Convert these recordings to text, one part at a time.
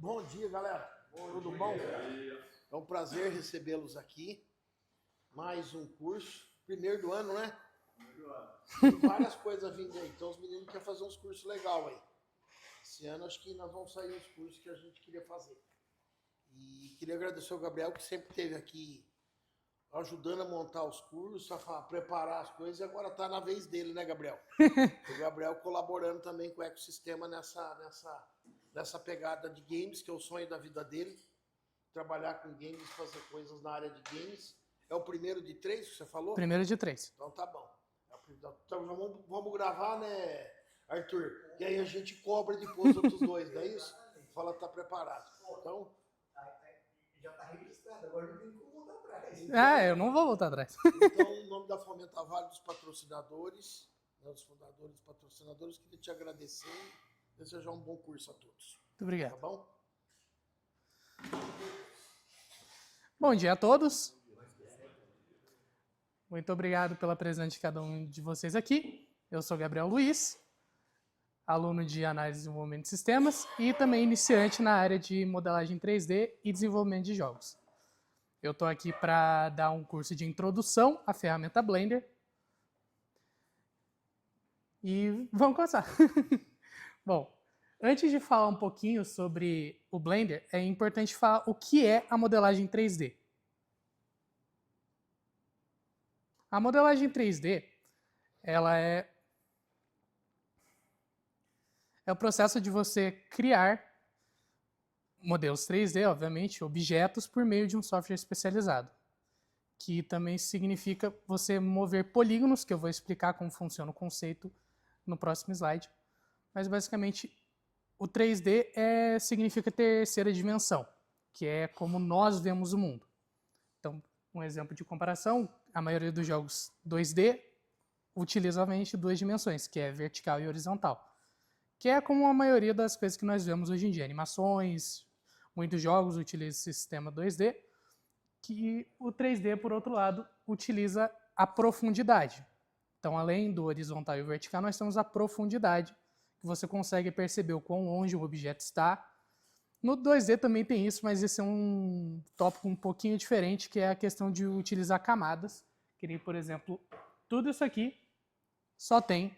Bom dia, galera. Tudo bom? É um prazer recebê-los aqui. Mais um curso. Primeiro do ano, né? Tem várias coisas vindo aí. Então os meninos querem fazer uns cursos legais aí. Esse ano acho que nós vamos sair os cursos que a gente queria fazer. E queria agradecer ao Gabriel, que sempre esteve aqui ajudando a montar os cursos, a preparar as coisas, e agora está na vez dele, né, Gabriel? O Gabriel colaborando também com o ecossistema nessa pegada de games, que é o sonho da vida dele, trabalhar com games, fazer coisas na área de games. É o primeiro de 3 que você falou? Primeiro de 3. Então tá bom. Então vamos gravar, né, Arthur? E aí a gente cobra depois os outros dois, não é isso? Fala que tá preparado. Então... Já está registrado, agora não tem como voltar atrás. Eu não vou voltar atrás. Então, em nome da Fomenta Vale, dos patrocinadores, né, dos fundadores dos patrocinadores, queria te agradecer e desejar um bom curso a todos. Muito obrigado. Tá bom? Bom dia a todos. Muito obrigado pela presença de cada um de vocês aqui. Eu sou Gabriel Luiz, aluno de Análise e Desenvolvimento de Sistemas e também iniciante na área de modelagem 3D e desenvolvimento de jogos. Eu estou aqui para dar um curso de introdução à ferramenta Blender. E vamos começar. Bom, antes de falar um pouquinho sobre o Blender, é importante falar o que é a modelagem 3D. A modelagem 3D, ela é o processo de você criar modelos 3D, obviamente, objetos, por meio de um software especializado, que também significa você mover polígonos, que eu vou explicar como funciona o conceito no próximo slide. Mas, basicamente, o 3D significa terceira dimensão, que é como nós vemos o mundo. Então, um exemplo de comparação, a maioria dos jogos 2D utiliza, obviamente, duas dimensões, que é vertical e horizontal, que é como a maioria das coisas que nós vemos hoje em dia, animações, muitos jogos utilizam esse sistema 2D, que o 3D, por outro lado, utiliza a profundidade. Então, além do horizontal e o vertical, nós temos a profundidade, que você consegue perceber o quão longe o objeto está. No 2D também tem isso, mas esse é um tópico um pouquinho diferente, que é a questão de utilizar camadas. Que nem, por exemplo, tudo isso aqui só tem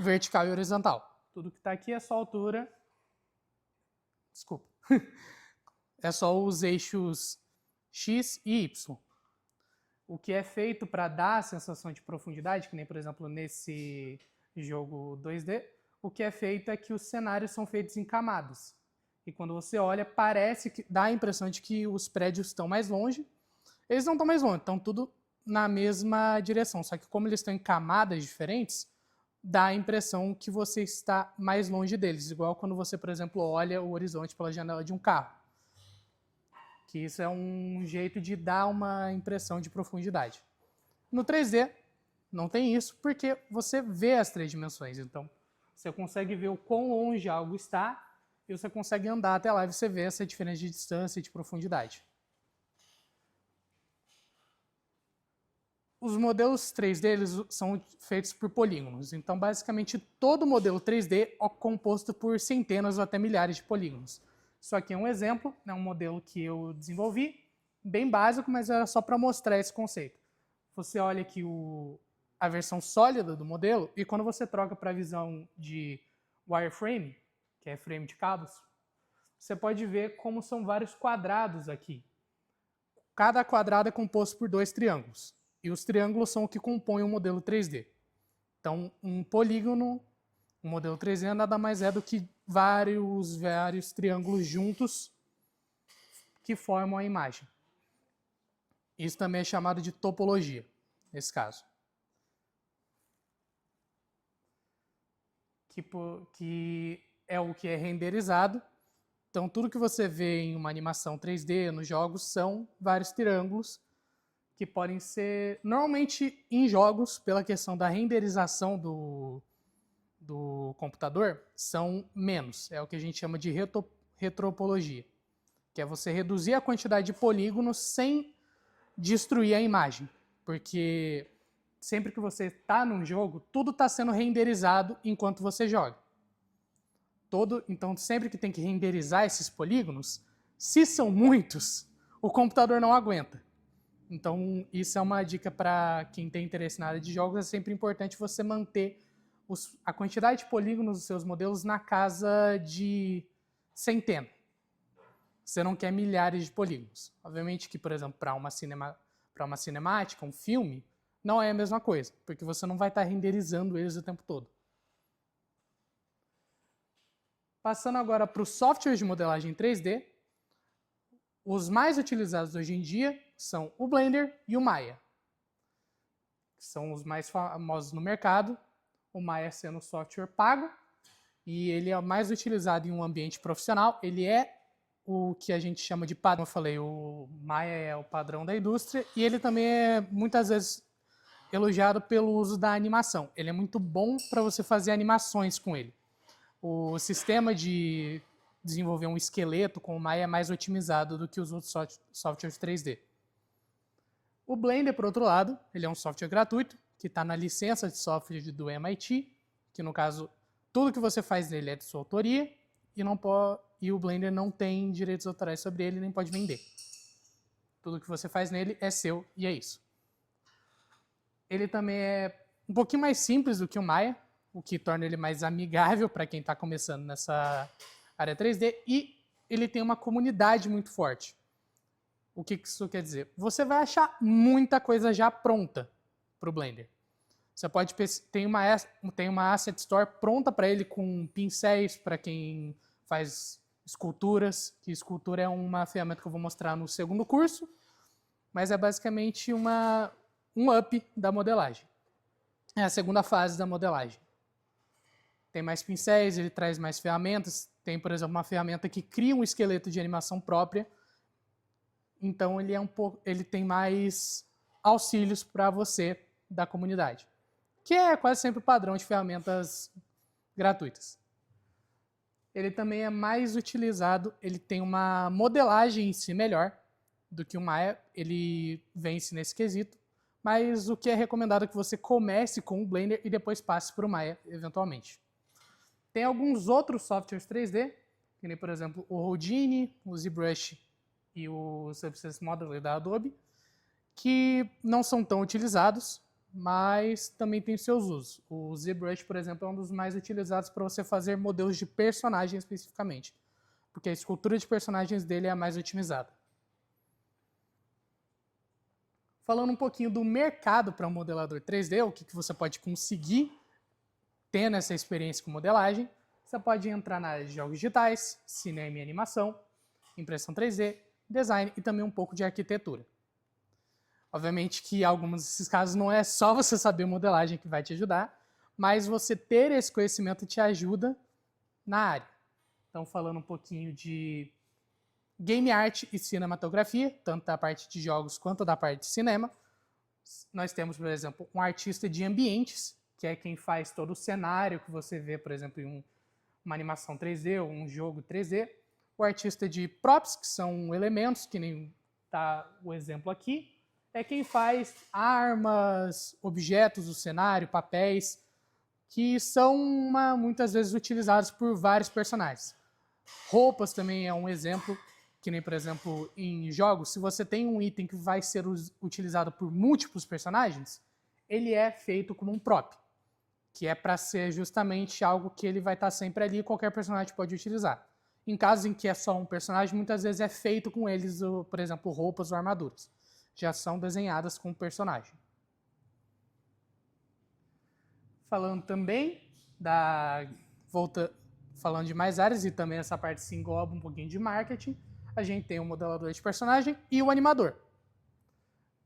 vertical e horizontal. Tudo que está aqui é só altura. Desculpa. É só os eixos X e Y. O que é feito para dar a sensação de profundidade, que nem, por exemplo, nesse jogo 2D, o que é feito é que os cenários são feitos em camadas. E quando você olha, parece que dá a impressão de que os prédios estão mais longe. Eles não estão mais longe, estão tudo na mesma direção. Só que como eles estão em camadas diferentes, dá a impressão que você está mais longe deles. Igual quando você, por exemplo, olha o horizonte pela janela de um carro. Que isso é um jeito de dar uma impressão de profundidade. No 3D, não tem isso, porque você vê as três dimensões. Então, você consegue ver o quão longe algo está e você consegue andar até lá e você vê essa diferença de distância e de profundidade. Os modelos 3D eles são feitos por polígonos. Então, basicamente, todo modelo 3D é composto por centenas ou até milhares de polígonos. Isso aqui é um exemplo, é um modelo que eu desenvolvi, bem básico, mas era só para mostrar esse conceito. Você olha aqui a versão sólida do modelo e quando você troca para a visão de wireframe, que é frame de cabos, você pode ver como são vários quadrados aqui. Cada quadrado é composto por dois triângulos. E os triângulos são o que compõem o modelo 3D. Então, um polígono, um modelo 3D, nada mais é do que vários triângulos juntos que formam a imagem. Isso também é chamado de topologia, nesse caso. Que é o que é renderizado. Então, tudo que você vê em uma animação 3D, nos jogos, são vários triângulos que podem ser, normalmente em jogos, pela questão da renderização do computador, são menos. É o que a gente chama de retropologia, que é você reduzir a quantidade de polígonos sem destruir a imagem. Porque sempre que você está num jogo, tudo está sendo renderizado enquanto você joga. Então, sempre que tem que renderizar esses polígonos, se são muitos, o computador não aguenta. Então, isso é uma dica para quem tem interesse na área de jogos. É sempre importante você manter a quantidade de polígonos dos seus modelos na casa de centena. Você não quer milhares de polígonos. Obviamente que, por exemplo, para uma cinemática, um filme, não é a mesma coisa, porque você não vai estar renderizando eles o tempo todo. Passando agora para os softwares de modelagem 3D, os mais utilizados hoje em dia são o Blender e o Maya, que são os mais famosos no mercado, o Maya sendo software pago, e ele é o mais utilizado em um ambiente profissional. Ele é o que a gente chama de padrão. Como eu falei, o Maya é o padrão da indústria, e ele também é muitas vezes elogiado pelo uso da animação. Ele é muito bom para você fazer animações com ele. O sistema de desenvolver um esqueleto com o Maya é mais otimizado do que os outros softwares 3D. O Blender, por outro lado, ele é um software gratuito, que está na licença de software do MIT, que no caso, tudo que você faz nele é de sua autoria, e o Blender não tem direitos autorais sobre ele, nem pode vender. Tudo que você faz nele é seu, e é isso. Ele também é um pouquinho mais simples do que o Maya, o que torna ele mais amigável para quem está começando nessa área 3D, e ele tem uma comunidade muito forte. O que isso quer dizer? Você vai achar muita coisa já pronta para o Blender. Você pode tem uma Asset Store pronta para ele, com pincéis para quem faz esculturas, que escultura é uma ferramenta que eu vou mostrar no segundo curso, mas é basicamente um up da modelagem. É a segunda fase da modelagem. Tem mais pincéis, ele traz mais ferramentas. Tem, por exemplo, uma ferramenta que cria um esqueleto de animação própria. Então, ele tem mais auxílios para você da comunidade, que é quase sempre o padrão de ferramentas gratuitas. Ele também é mais utilizado, ele tem uma modelagem em si melhor do que o Maya, ele vence nesse quesito, mas o que é recomendado é que você comece com o Blender e depois passe para o Maya, eventualmente. Tem alguns outros softwares 3D, que nem, por exemplo, o Houdini, o ZBrush e o Substance Modeler da Adobe, que não são tão utilizados, mas também tem seus usos. O ZBrush, por exemplo, é um dos mais utilizados para você fazer modelos de personagens especificamente, porque a escultura de personagens dele é a mais otimizada. Falando um pouquinho do mercado para um modelador 3D, o que você pode conseguir tendo essa experiência com modelagem, você pode entrar na área de jogos digitais, cinema e animação, impressão 3D, design e também um pouco de arquitetura. Obviamente que em alguns desses casos não é só você saber modelagem que vai te ajudar, mas você ter esse conhecimento te ajuda na área. Então, falando um pouquinho de game art e cinematografia, tanto da parte de jogos quanto da parte de cinema, nós temos, por exemplo, um artista de ambientes, que é quem faz todo o cenário que você vê, por exemplo, em uma animação 3D ou um jogo 3D. O artista de props, que são elementos, que nem está o exemplo aqui, é quem faz armas, objetos do cenário, papéis, que são muitas vezes utilizados por vários personagens. Roupas também é um exemplo, que nem, por exemplo, em jogos, se você tem um item que vai ser utilizado por múltiplos personagens, ele é feito como um prop, que é para ser justamente algo que ele vai estar sempre ali e qualquer personagem pode utilizar. Em casos em que é só um personagem, muitas vezes é feito com eles, por exemplo, roupas ou armaduras. Já são desenhadas com o personagem. Falando também falando de mais áreas, e também essa parte se engloba um pouquinho de marketing, a gente tem o modelador de personagem e o animador.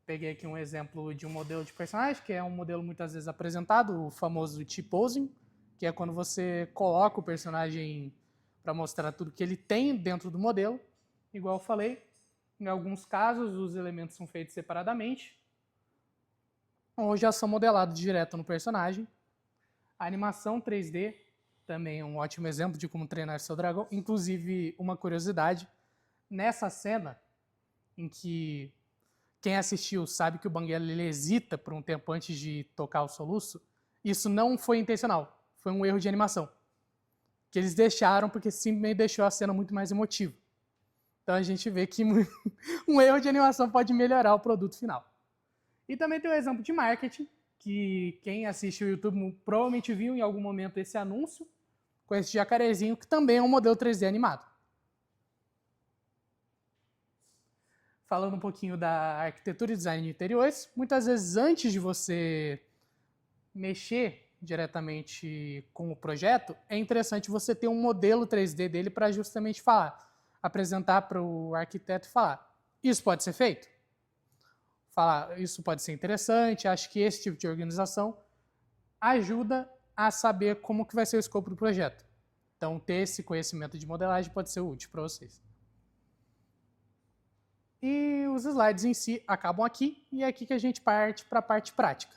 Peguei aqui um exemplo de um modelo de personagem, que é um modelo muitas vezes apresentado, o famoso T-posing, que é quando você coloca o personagem para mostrar tudo que ele tem dentro do modelo. Igual eu falei, em alguns casos os elementos são feitos separadamente, ou já são modelados direto no personagem. A animação 3D também é um ótimo exemplo de como treinar seu dragão. Inclusive, uma curiosidade, nessa cena em que quem assistiu sabe que o Banguela ele hesita por um tempo antes de tocar o soluço, isso não foi intencional, foi um erro de animação. que eles deixaram porque simplesmente deixou a cena muito mais emotiva. Então a gente vê que um erro de animação pode melhorar o produto final. E também tem um exemplo de marketing, que quem assiste o YouTube provavelmente viu em algum momento esse anúncio, com esse jacarezinho, que também é um modelo 3D animado. Falando um pouquinho da arquitetura e design de interiores, muitas vezes antes de você mexer diretamente com o projeto, é interessante você ter um modelo 3D dele para justamente apresentar para o arquiteto e falar, isso pode ser feito? Falar, isso pode ser interessante, acho que esse tipo de organização ajuda a saber como que vai ser o escopo do projeto. Então, ter esse conhecimento de modelagem pode ser útil para vocês. E os slides em si acabam aqui, e é aqui que a gente parte para a parte prática.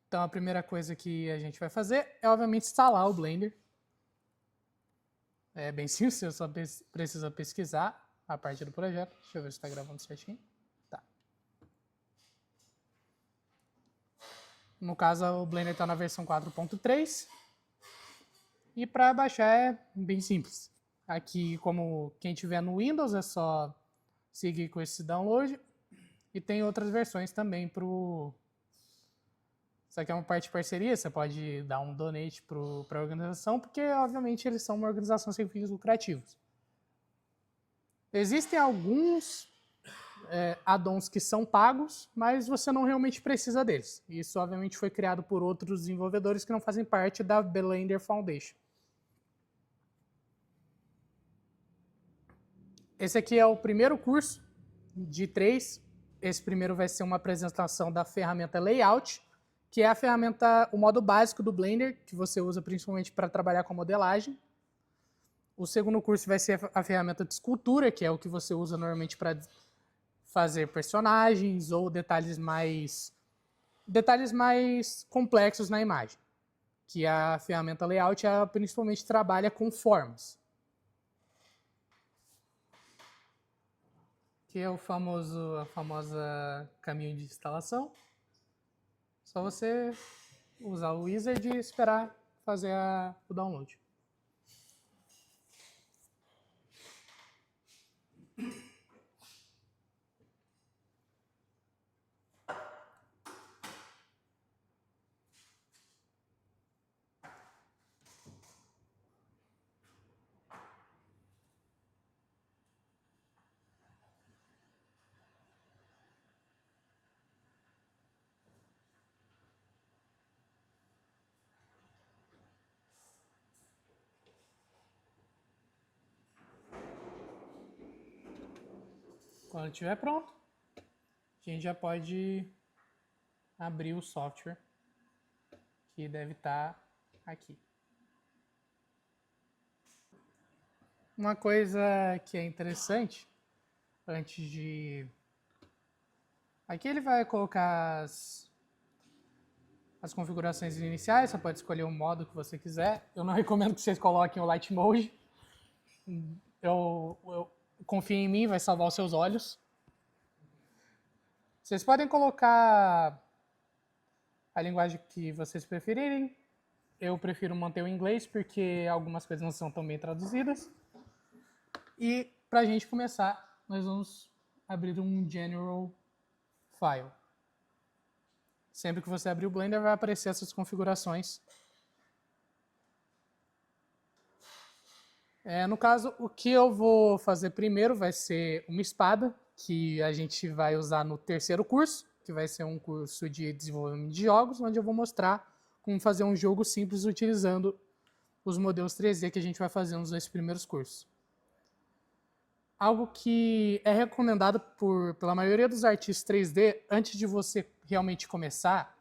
Então, a primeira coisa que a gente vai fazer é, obviamente, instalar o Blender. É bem simples, você só precisa pesquisar a parte do projeto. Deixa eu ver se está gravando certinho. Tá. No caso, o Blender está na versão 4.3. E para baixar é bem simples. Aqui, como quem tiver no Windows, é só seguir com esse download. E tem outras versões também para o... Isso aqui é uma parte de parceria, você pode dar um donate para a organização, porque, obviamente, eles são uma organização sem fins lucrativos. Existem alguns add-ons que são pagos, mas você não realmente precisa deles. Isso, obviamente, foi criado por outros desenvolvedores que não fazem parte da Blender Foundation. Esse aqui é o primeiro curso de 3. Esse primeiro vai ser uma apresentação da ferramenta Layout, que é a ferramenta, o modo básico do Blender, que você usa principalmente para trabalhar com modelagem. O segundo curso vai ser a ferramenta de escultura, que é o que você usa normalmente para fazer personagens ou detalhes mais complexos na imagem. Que a ferramenta Layout ela principalmente trabalha com formas. Que é a famosa caminho de instalação. Só você usar o wizard e esperar fazer o download. Quando estiver pronto, a gente já pode abrir o software, que deve estar aqui. Uma coisa que é interessante, antes de... Aqui ele vai colocar as configurações iniciais, você pode escolher o modo que você quiser. Eu não recomendo que vocês coloquem o Light Mode. Eu confio em mim, vai salvar os seus olhos. Vocês podem colocar a linguagem que vocês preferirem. Eu prefiro manter o inglês, porque algumas coisas não são tão bem traduzidas. E para a gente começar, nós vamos abrir um General File. Sempre que você abrir o Blender, vai aparecer essas configurações. No caso, o que eu vou fazer primeiro vai ser uma espada, que a gente vai usar no terceiro curso, que vai ser um curso de desenvolvimento de jogos, onde eu vou mostrar como fazer um jogo simples utilizando os modelos 3D que a gente vai fazer nos 2 primeiros cursos. Algo que é recomendado pela maioria dos artistas 3D, antes de você realmente começar,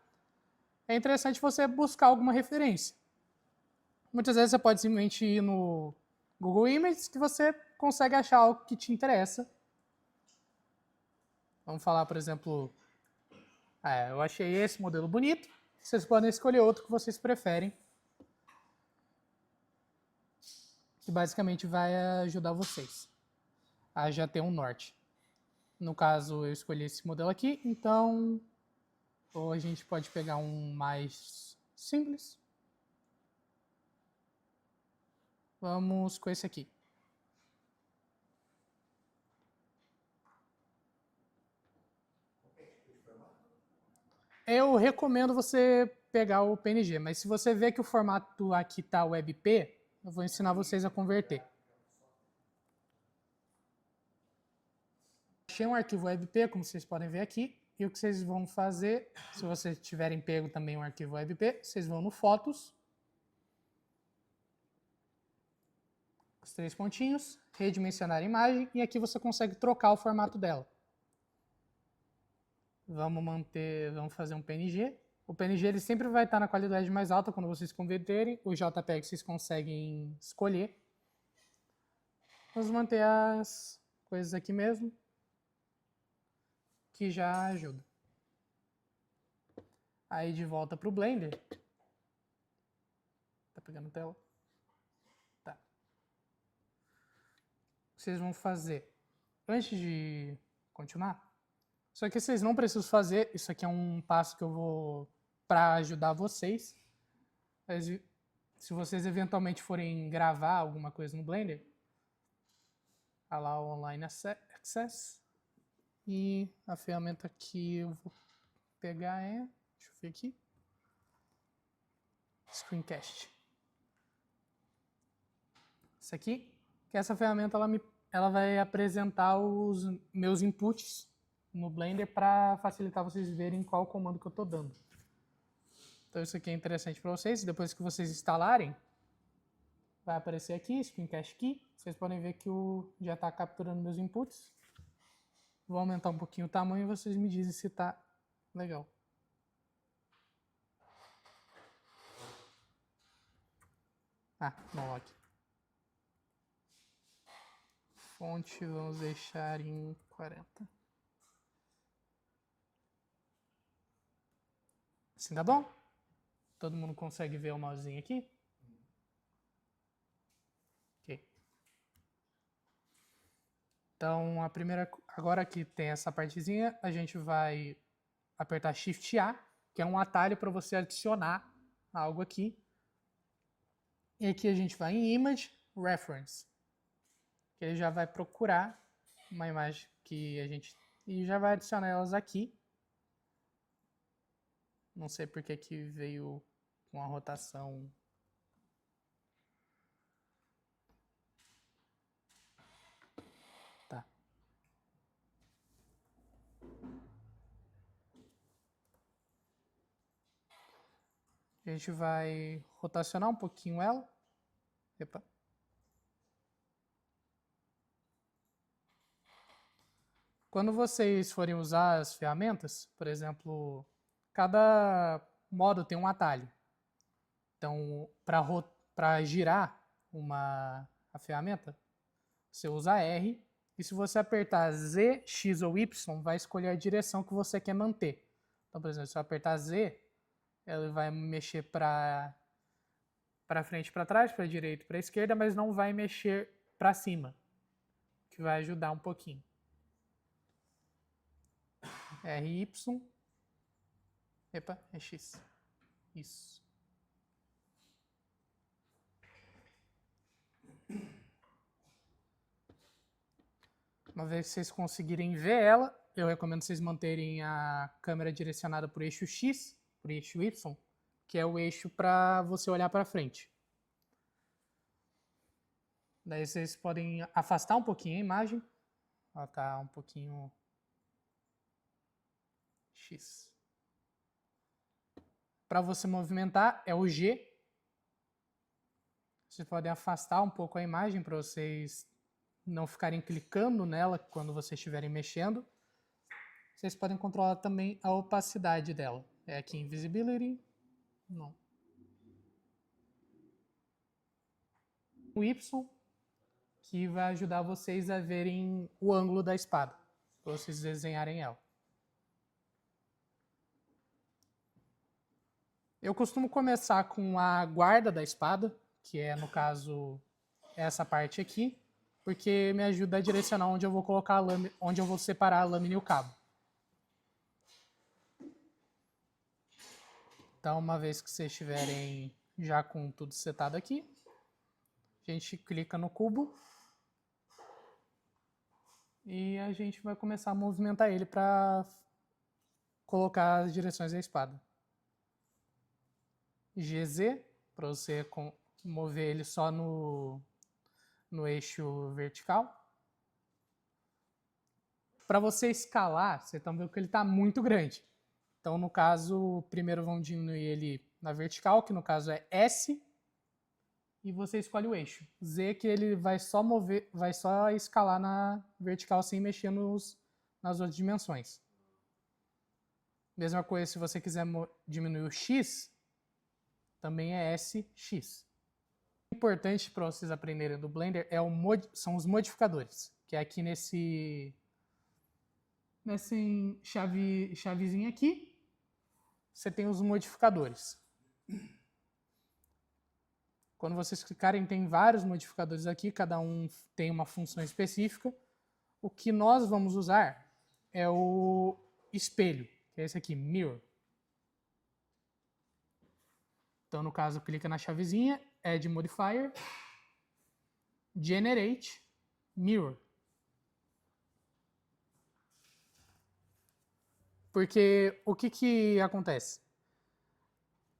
é interessante você buscar alguma referência. Muitas vezes você pode simplesmente ir no Google Images que você consegue achar algo que te interessa. Vamos falar, por exemplo, eu achei esse modelo bonito, vocês podem escolher outro que vocês preferem, que basicamente vai ajudar vocês a já ter um norte. No caso, eu escolhi esse modelo aqui, então ou a gente pode pegar um mais simples. Vamos com esse aqui. Eu recomendo você pegar o PNG, mas se você vê que o formato aqui tá WebP, eu vou ensinar vocês a converter. Achei um arquivo WebP, como vocês podem ver aqui, e o que vocês vão fazer, se vocês tiverem pego também um arquivo WebP, vocês vão no Fotos, os 3 pontinhos, redimensionar a imagem, e aqui você consegue trocar o formato dela. Vamos fazer um PNG. O PNG ele sempre vai estar na qualidade mais alta quando vocês converterem. O JPEG vocês conseguem escolher. Vamos manter as coisas aqui mesmo, que já ajuda. Aí de volta para o Blender. Tá pegando tela? Tá. Vocês vão fazer, antes de continuar, só que vocês não precisam fazer, isso aqui é um passo que eu vou para ajudar vocês. Mas, se vocês eventualmente forem gravar alguma coisa no Blender, lá o Online Access, e a ferramenta que eu vou pegar é, deixa eu ver aqui, Screencast. Isso aqui, que essa ferramenta ela vai apresentar os meus inputs no Blender para facilitar vocês verem qual comando que eu estou dando. Então isso aqui é interessante para vocês. Depois que vocês instalarem, vai aparecer aqui, Screencast Key. Vocês podem ver que já está capturando meus inputs. Vou aumentar um pouquinho o tamanho e vocês me dizem se está legal. Bom, aqui. Fonte, vamos deixar em 40. Assim tá bom? Todo mundo consegue ver o mousezinho aqui? Ok. Então, agora que tem essa partezinha, a gente vai apertar Shift A, que é um atalho para você adicionar algo aqui. E aqui a gente vai em Image Reference, que ele já vai procurar uma imagem que a gente... e já vai adicionar elas aqui. Não sei porque que veio com a rotação. Tá. A gente vai rotacionar um pouquinho ela. Epa. Quando vocês forem usar as ferramentas, por exemplo, cada modo tem um atalho. Então, para girar a ferramenta, você usa R, e se você apertar Z, X ou Y, vai escolher a direção que você quer manter. Então, por exemplo, se eu apertar Z, ela vai mexer para frente e para trás, para a direita e para a esquerda, mas não vai mexer para cima, que vai ajudar um pouquinho. RY, epa, é X. Isso. Uma vez que vocês conseguirem ver ela, eu recomendo vocês manterem a câmera direcionada para o eixo X, para o eixo Y, que é o eixo para você olhar para frente. Daí vocês podem afastar um pouquinho a imagem. Ela está um pouquinho X. Para você movimentar é o G. Vocês podem afastar um pouco a imagem para vocês não ficarem clicando nela quando vocês estiverem mexendo. Vocês podem controlar também a opacidade dela. É aqui em Visibility. Não. O Y, que vai ajudar vocês a verem o ângulo da espada, para vocês desenharem ela. Eu costumo começar com a guarda da espada, que é, no caso, essa parte aqui, porque me ajuda a direcionar onde eu vou colocar a lâmina, onde eu vou separar a lâmina e o cabo. Então, uma vez que vocês estiverem já com tudo setado aqui, a A gente clica no cubo e a gente vai começar a movimentar ele para colocar as direções da espada. GZ, para você mover ele só no eixo vertical. Para você escalar, vocês estão vendo que ele está muito grande. Então, no caso, primeiro vão diminuir ele na vertical, que no caso é S, e você escolhe o eixo. Z, que ele vai só escalar na vertical sem mexer nas outras dimensões. Mesma coisa se você quiser diminuir o X, também é SX. O importante para vocês aprenderem do Blender são os modificadores, que é aqui nessa chavezinha aqui, você tem os modificadores. Quando vocês clicarem, tem vários modificadores aqui, cada um tem uma função específica. O que nós vamos usar é o espelho, que é esse aqui, Mirror. Então, no caso, clica na chavezinha, Add Modifier, Generate, Mirror. Porque o que acontece?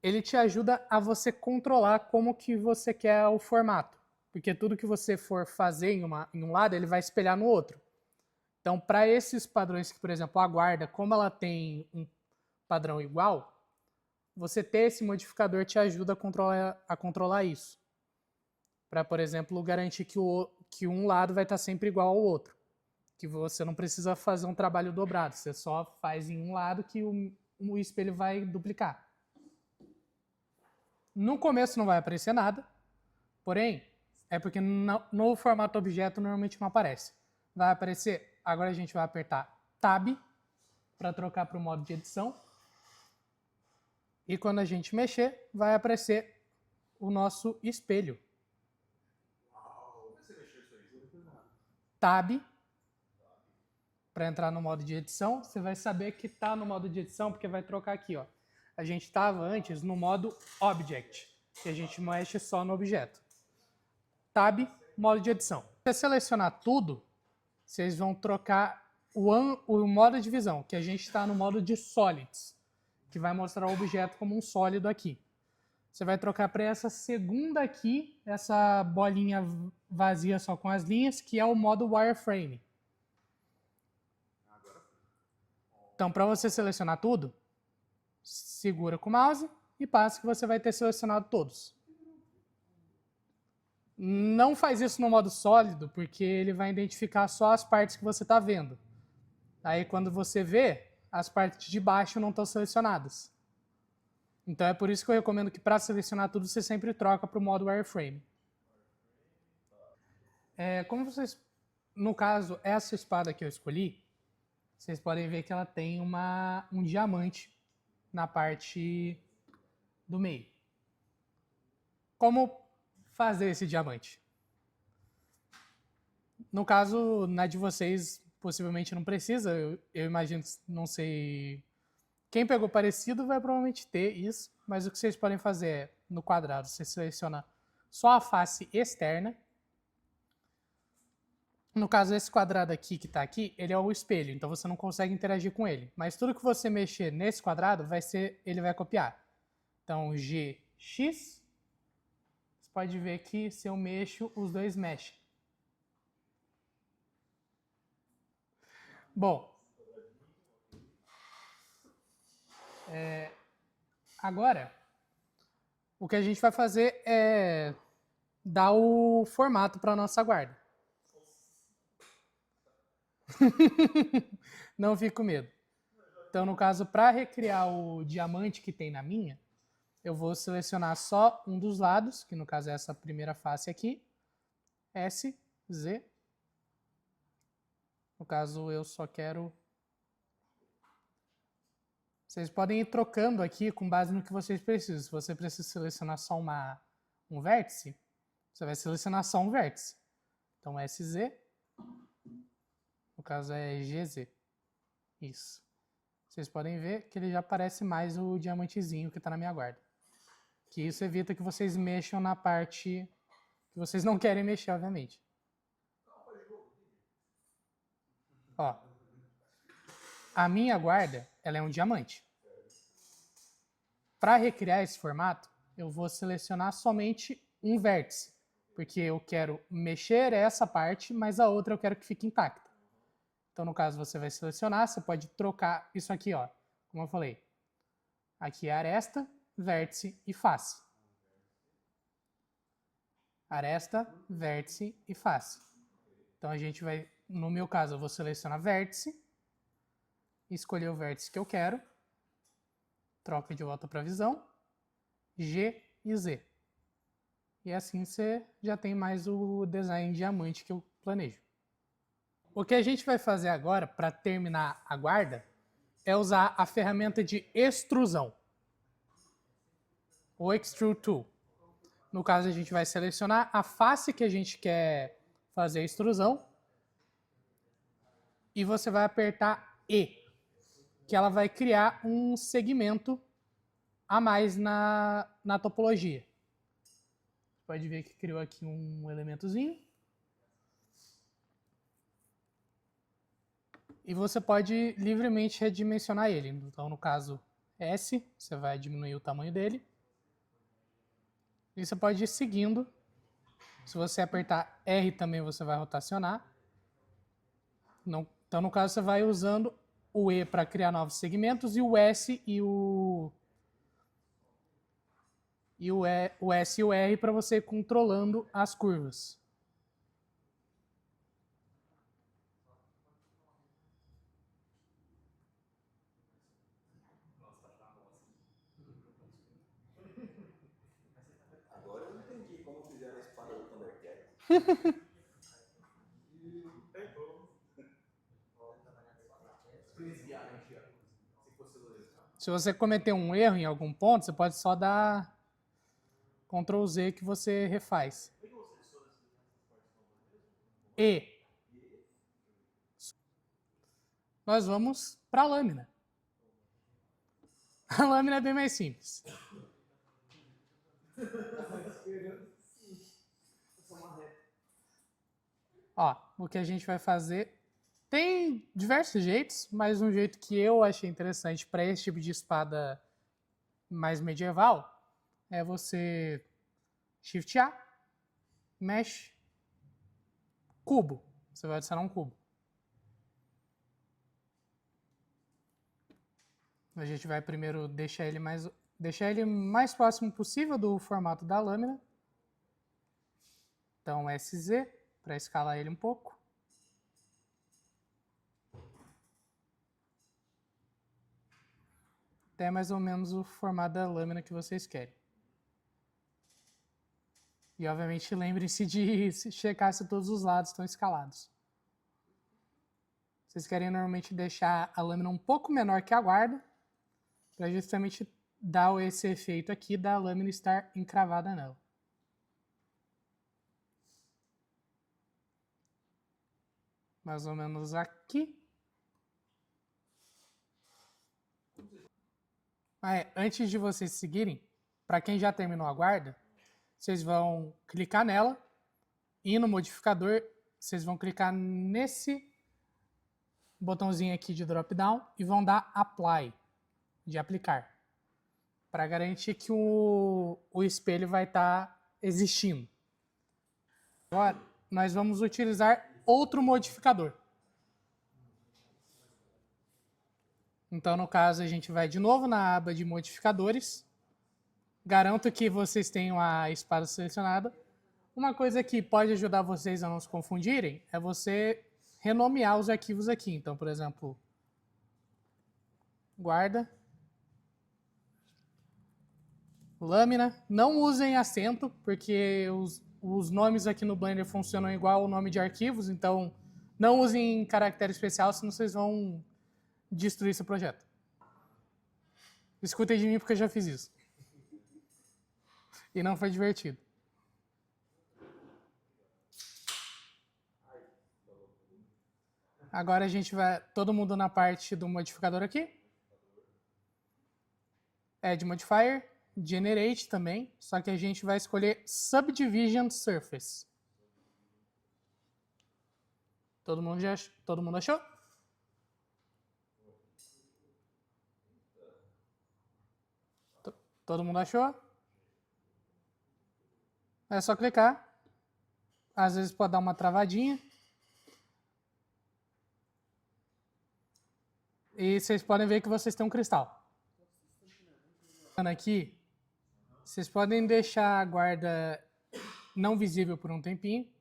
Ele te ajuda a você controlar como que você quer o formato. Porque tudo que você for fazer em um lado, ele vai espelhar no outro. Então, para esses padrões que, por exemplo, a guarda, como ela tem um padrão igual, você ter esse modificador te ajuda a controlar isso. Para, por exemplo, garantir que um lado vai estar sempre igual ao outro. Que você não precisa fazer um trabalho dobrado, você só faz em um lado que o espelho vai duplicar. No começo não vai aparecer nada, porém, é porque no formato objeto normalmente não aparece. Vai aparecer, agora a gente vai apertar Tab para trocar para o modo de edição. E quando a gente mexer, vai aparecer o nosso espelho. Tab para entrar no modo de edição. Você vai saber que está no modo de edição porque vai trocar aqui, ó. A gente estava antes no modo Object, que a gente mexe só no objeto. Tab, modo de edição. Se você selecionar tudo, vocês vão trocar o modo de visão, que a gente está no modo de Solids, que vai mostrar o objeto como um sólido aqui. Você vai trocar para essa segunda aqui, essa bolinha vazia só com as linhas, que é o modo Wireframe. Então, para você selecionar tudo, segura com o mouse e passa que você vai ter selecionado todos. Não faz isso no modo sólido, porque ele vai identificar só as partes que você está vendo. Aí, quando você vê, as partes de baixo não estão selecionadas. Então, é por isso que eu recomendo que, para selecionar tudo, você sempre troca para o modo Wireframe. Como vocês... No caso, essa espada que eu escolhi, vocês podem ver que ela tem um diamante na parte do meio. Como fazer esse diamante? No caso, na de vocês, possivelmente não precisa. Eu imagino, não sei... Quem pegou parecido vai provavelmente ter isso, mas o que vocês podem fazer é, no quadrado, você seleciona só a face externa. No caso, esse quadrado aqui que está aqui, ele é o espelho, então você não consegue interagir com ele. Mas tudo que você mexer nesse quadrado, ele vai copiar. Então, GX, você pode ver que se eu mexo, os dois mexem. Bom, agora, o que a gente vai fazer é dar o formato para a nossa guarda. Não fique com medo. Então, no caso, para recriar o diamante que tem na minha, eu vou selecionar só um dos lados, que no caso é essa primeira face aqui, S, Z. No caso, eu só quero... Vocês podem ir trocando aqui com base no que vocês precisam. Se você precisa selecionar só um vértice, você vai selecionar só um vértice. Então, SZ. No caso é GZ. Isso. Vocês podem ver que ele já aparece mais o diamantezinho que está na minha guarda. Que isso evita que vocês mexam na parte que vocês não querem mexer, obviamente. Ó, a minha guarda, ela é um diamante. Para recriar esse formato, eu vou selecionar somente um vértice, porque eu quero mexer essa parte, mas a outra eu quero que fique intacta. Então, no caso, você vai selecionar, você pode trocar isso aqui, ó, como eu falei. Aqui é aresta, vértice e face. Aresta, vértice e face. Então, a gente vai, no meu caso, eu vou selecionar vértice, escolher o vértice que eu quero, troca de volta para a visão, G e Z. E assim você já tem mais o design diamante que eu planejo. O que a gente vai fazer agora, para terminar a guarda, é usar a ferramenta de extrusão, o Extrude Tool. No caso, a gente vai selecionar a face que a gente quer fazer a extrusão e você vai apertar E, que ela vai criar um segmento a mais na topologia. Você pode ver que criou aqui um elementozinho. E você pode livremente redimensionar ele. Então, no caso S, você vai diminuir o tamanho dele. E você pode ir seguindo. Se você apertar R também, você vai rotacionar. Então, no caso, você vai usando o E para criar novos segmentos e o S e o S e o R para você ir controlando as curvas. Agora eu entendi como fizeram a espada do Thundercat. Se você cometer um erro em algum ponto, você pode só dar Ctrl Z que você refaz. E nós vamos para a lâmina. A lâmina é bem mais simples. Ó, o que a gente vai fazer tem diversos jeitos, mas um jeito que eu achei interessante para esse tipo de espada mais medieval é você Shift A, Mesh, cubo. Você vai adicionar um cubo. A gente vai primeiro deixar ele mais próximo possível do formato da lâmina. Então SZ, para escalar ele um pouco. Até mais ou menos o formato da lâmina que vocês querem. E obviamente lembrem-se de checar se todos os lados estão escalados. Vocês querem normalmente deixar a lâmina um pouco menor que a guarda, para justamente dar esse efeito aqui da lâmina estar encravada nela. Mais ou menos aqui. Antes de vocês seguirem, para quem já terminou a guarda, vocês vão clicar nela e no modificador vocês vão clicar nesse botãozinho aqui de drop-down e vão dar Apply, de aplicar, para garantir que o espelho vai estar existindo. Agora, nós vamos utilizar outro modificador. Então, no caso, a gente vai de novo na aba de modificadores. Garanto que vocês tenham a espada selecionada. Uma coisa que pode ajudar vocês a não se confundirem é você renomear os arquivos aqui. Então, por exemplo, guarda, lâmina. Não usem acento, porque os nomes aqui no Blender funcionam igual ao nome de arquivos. Então, não usem caractere especial, senão vocês vão destruir esse projeto. Escutem de mim porque eu já fiz isso. E não foi divertido. Agora a gente vai, todo mundo na parte do modificador aqui. Add Modifier, Generate também, só que a gente vai escolher Subdivision Surface. Todo mundo achou? Todo mundo achou? É só clicar. Às vezes pode dar uma travadinha. E vocês podem ver que vocês têm um cristal. Aqui, vocês podem deixar a guarda não visível por um tempinho.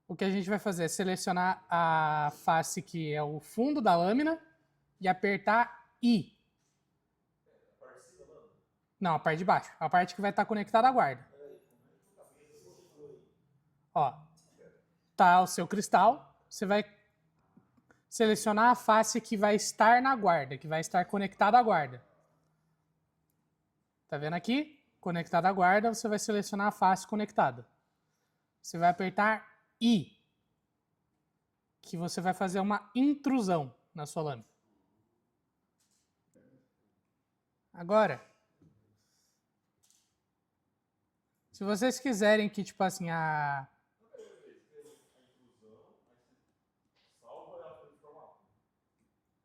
O que a gente vai fazer é selecionar a face que é o fundo da lâmina e apertar I. Não, a parte de baixo. A parte que vai estar conectada à guarda. Ó, tá o seu cristal. Você vai selecionar a face que vai estar na guarda, que vai estar conectada à guarda. Tá vendo aqui? Conectada à guarda, você vai selecionar a face conectada. Você vai apertar I, que você vai fazer uma intrusão na sua lâmina. Agora, se vocês quiserem que, tipo assim, a...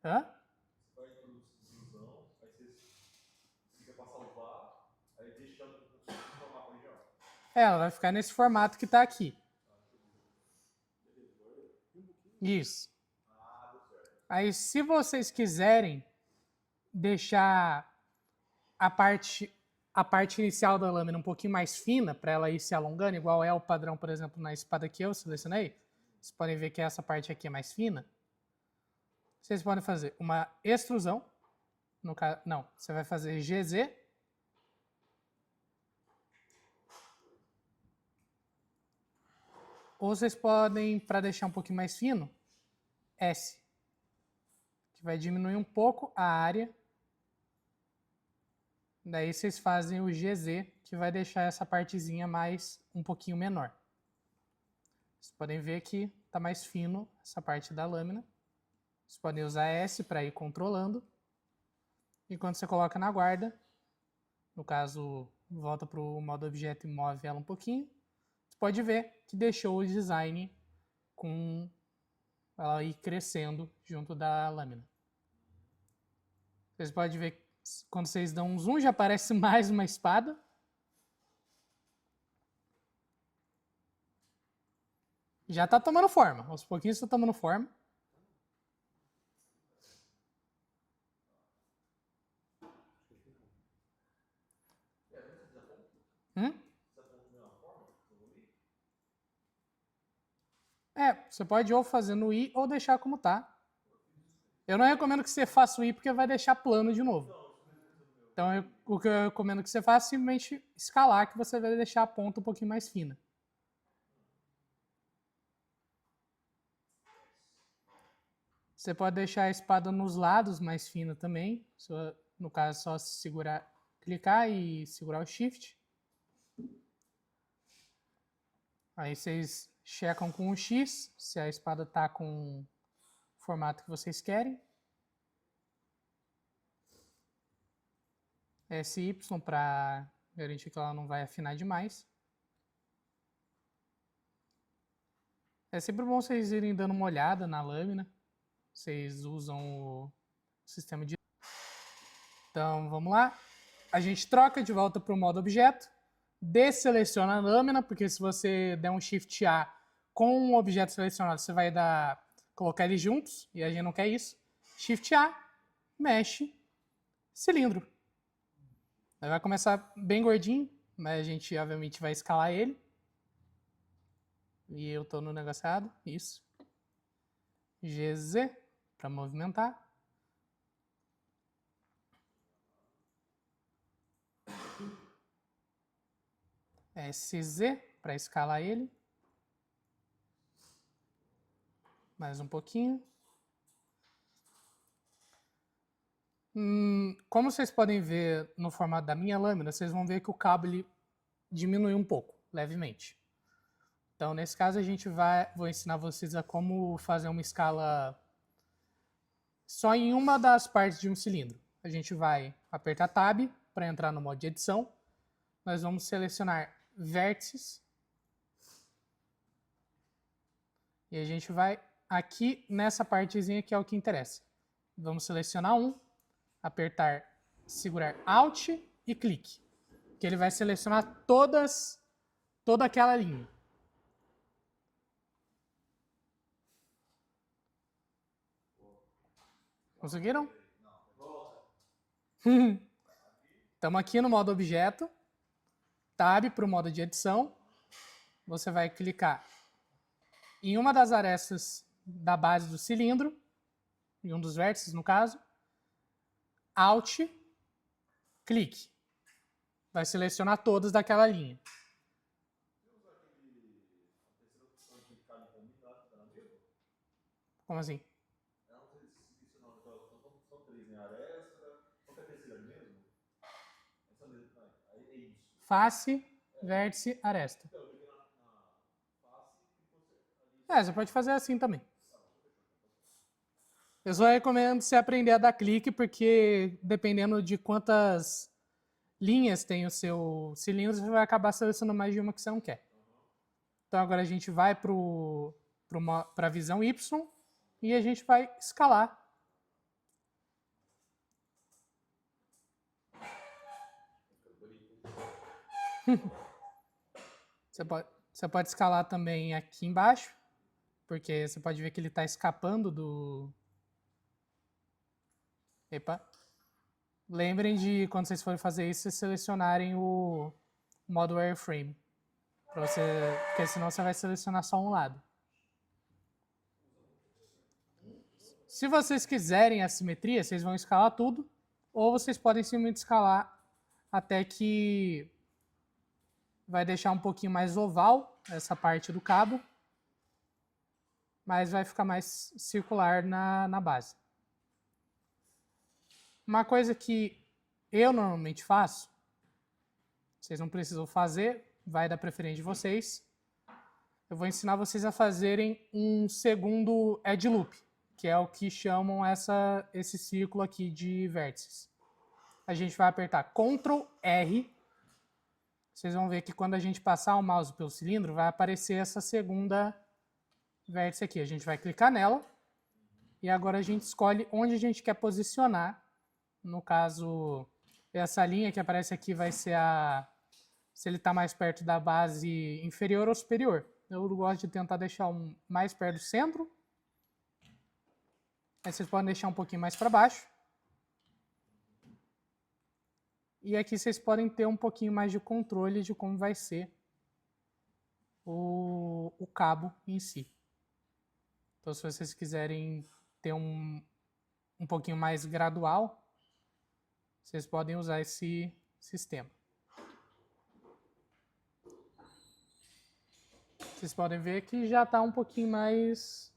Hã? Ela vai ficar nesse formato que está aqui. Isso. Aí, se vocês quiserem deixar a parte inicial da lâmina um pouquinho mais fina, para ela ir se alongando, igual é o padrão, por exemplo, na espada que eu selecionei, vocês podem ver que essa parte aqui é mais fina. Vocês podem fazer uma extrusão. No caso, não, você vai fazer GZ. Ou vocês podem, para deixar um pouquinho mais fino, S, que vai diminuir um pouco a área. Daí vocês fazem o GZ, que vai deixar essa partezinha mais um pouquinho menor. Vocês podem ver que está mais fino essa parte da lâmina. Vocês podem usar S para ir controlando. E quando você coloca na guarda, no caso, volta para o modo objeto e move ela um pouquinho, você pode ver que deixou o design com ela ir crescendo junto da lâmina. Vocês podem ver que quando vocês dão um zoom, já aparece mais uma espada. Já está tomando forma. Aos pouquinhos está tomando forma. Você pode ou fazer no I ou deixar como tá. Eu não recomendo que você faça o I porque vai deixar plano de novo. Então, o que eu recomendo que você faça é simplesmente escalar, que você vai deixar a ponta um pouquinho mais fina. Você pode deixar a espada nos lados mais fina também. No caso, só segurar, clicar e segurar o Shift. Aí vocês checam com o X se a espada está com o formato que vocês querem. SY para garantir que ela não vai afinar demais. É sempre bom vocês irem dando uma olhada na lâmina. Vocês usam o sistema de... Então, vamos lá. A gente troca de volta para o modo objeto. Desseleciona a lâmina, porque se você der um Shift A com o objeto selecionado, você vai colocar eles juntos, e a gente não quer isso. Shift A, mexe, cilindro. Aí vai começar bem gordinho, mas a gente obviamente vai escalar ele. E eu estou no negociado, isso. GZ para movimentar. SZ para escalar ele. Mais um pouquinho. Como vocês podem ver no formato da minha lâmina, vocês vão ver que o cabo ele diminui um pouco, levemente. Então, nesse caso, vou ensinar vocês a como fazer uma escala só em uma das partes de um cilindro. A gente vai apertar Tab para entrar no modo de edição, nós vamos selecionar vértices. E a gente vai aqui nessa partezinha que é o que interessa. Vamos selecionar um, apertar, segurar Alt e clique. Que ele vai selecionar toda aquela linha. Conseguiram? Estamos aqui no modo objeto. Tab para o modo de edição. Você vai clicar em uma das arestas da base do cilindro, em um dos vértices no caso, Alt, clique. Vai selecionar todas daquela linha. Como assim? Face, vértice, aresta. Você pode fazer assim também. Eu só recomendo você aprender a dar clique, porque dependendo de quantas linhas tem o seu cilindro, você vai acabar selecionando mais de uma que você não quer. Então agora a gente vai para a visão Y e a gente vai escalar. Você pode escalar também aqui embaixo, porque você pode ver que ele está escapando do... Epa. Lembrem de, quando vocês forem fazer isso, vocês selecionarem o modo wireframe. Porque senão você vai selecionar só um lado. Se vocês quiserem a simetria, vocês vão escalar tudo, ou vocês podem simplesmente escalar até que vai deixar um pouquinho mais oval essa parte do cabo, mas vai ficar mais circular na base. Uma coisa que eu normalmente faço, vocês não precisam fazer, vai da preferência de vocês. Eu vou ensinar vocês a fazerem um segundo edge loop, que é o que chamam esse círculo aqui de vértices. A gente vai apertar Ctrl R. Vocês vão ver que quando a gente passar o mouse pelo cilindro, vai aparecer essa segunda vértice aqui. A gente vai clicar nela e agora a gente escolhe onde a gente quer posicionar. No caso, essa linha que aparece aqui vai ser se ele está mais perto da base inferior ou superior. Eu gosto de tentar deixar mais perto do centro. Aí vocês podem deixar um pouquinho mais para baixo. E aqui vocês podem ter um pouquinho mais de controle de como vai ser o cabo em si. Então, se vocês quiserem ter um pouquinho mais gradual, vocês podem usar esse sistema. Vocês podem ver que já está um pouquinho mais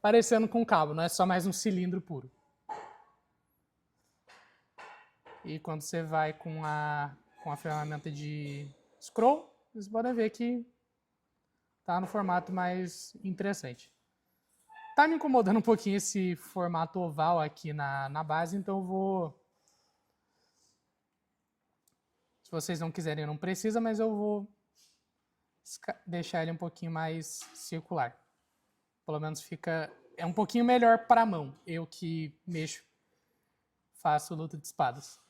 parecendo com cabo, não é só mais um cilindro puro. E quando você vai com a ferramenta de scroll, vocês podem ver que está no formato mais interessante. Está me incomodando um pouquinho esse formato oval aqui na base, então eu vou... Se vocês não quiserem, não precisa, mas eu vou deixar ele um pouquinho mais circular. Pelo menos é um pouquinho melhor para a mão. Eu que mexo, faço luta de espadas.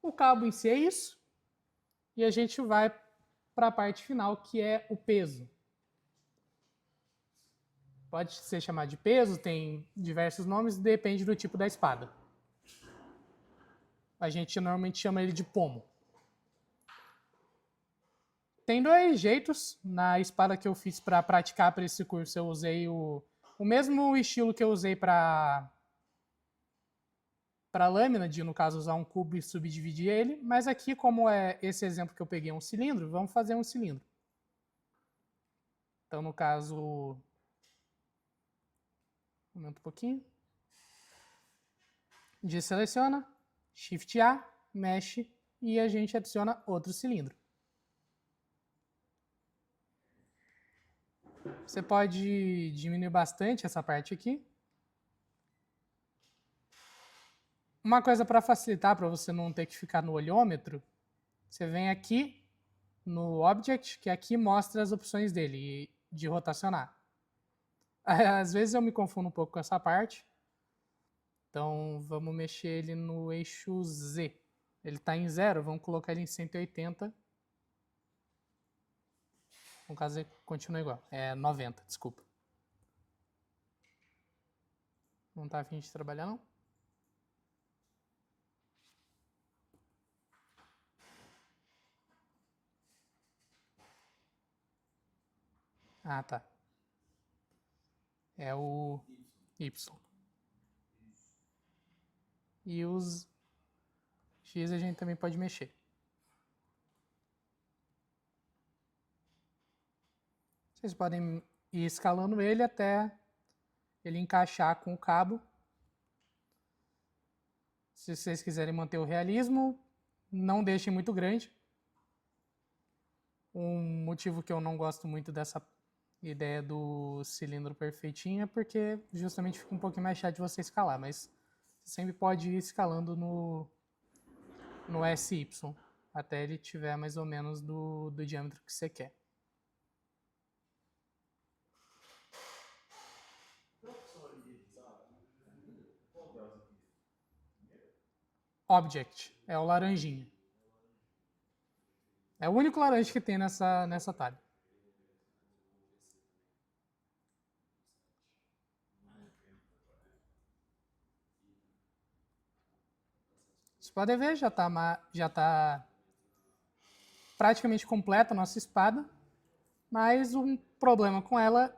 O cabo em si é isso. E a gente vai para a parte final, que é o peso. Pode ser chamado de peso, tem diversos nomes, depende do tipo da espada. A gente normalmente chama ele de pomo. Tem dois jeitos. Na espada que eu fiz para praticar para esse curso, eu usei o mesmo estilo que eu usei para lâmina, de no caso usar um cubo e subdividir ele, mas aqui, como é esse exemplo que eu peguei um cilindro, vamos fazer um cilindro. Então, no caso... Aumenta um pouquinho. Deseleciona, Shift A, mexe e a gente adiciona outro cilindro. Você pode diminuir bastante essa parte aqui. Uma coisa para facilitar, para você não ter que ficar no olhômetro, você vem aqui no Object, que aqui mostra as opções dele de rotacionar. Às vezes eu me confundo um pouco com essa parte. Então vamos mexer ele no eixo Z. Ele está em 0, vamos colocar ele em 180. No caso, ele continua igual. É 90, desculpa. Não está a fim de trabalhar, não? Ah, tá. É o Y. E os X a gente também pode mexer. Vocês podem ir escalando ele até ele encaixar com o cabo. Se vocês quiserem manter o realismo, não deixem muito grande. Um motivo que eu não gosto muito dessa ideia do cilindro perfeitinho é porque justamente fica um pouquinho mais chato de você escalar, mas você sempre pode ir escalando no SY, até ele tiver mais ou menos do diâmetro que você quer. Object, é o laranjinha. É o único laranja que tem nessa tab. Vocês podem ver, já tá praticamente completa a nossa espada, mas um problema com ela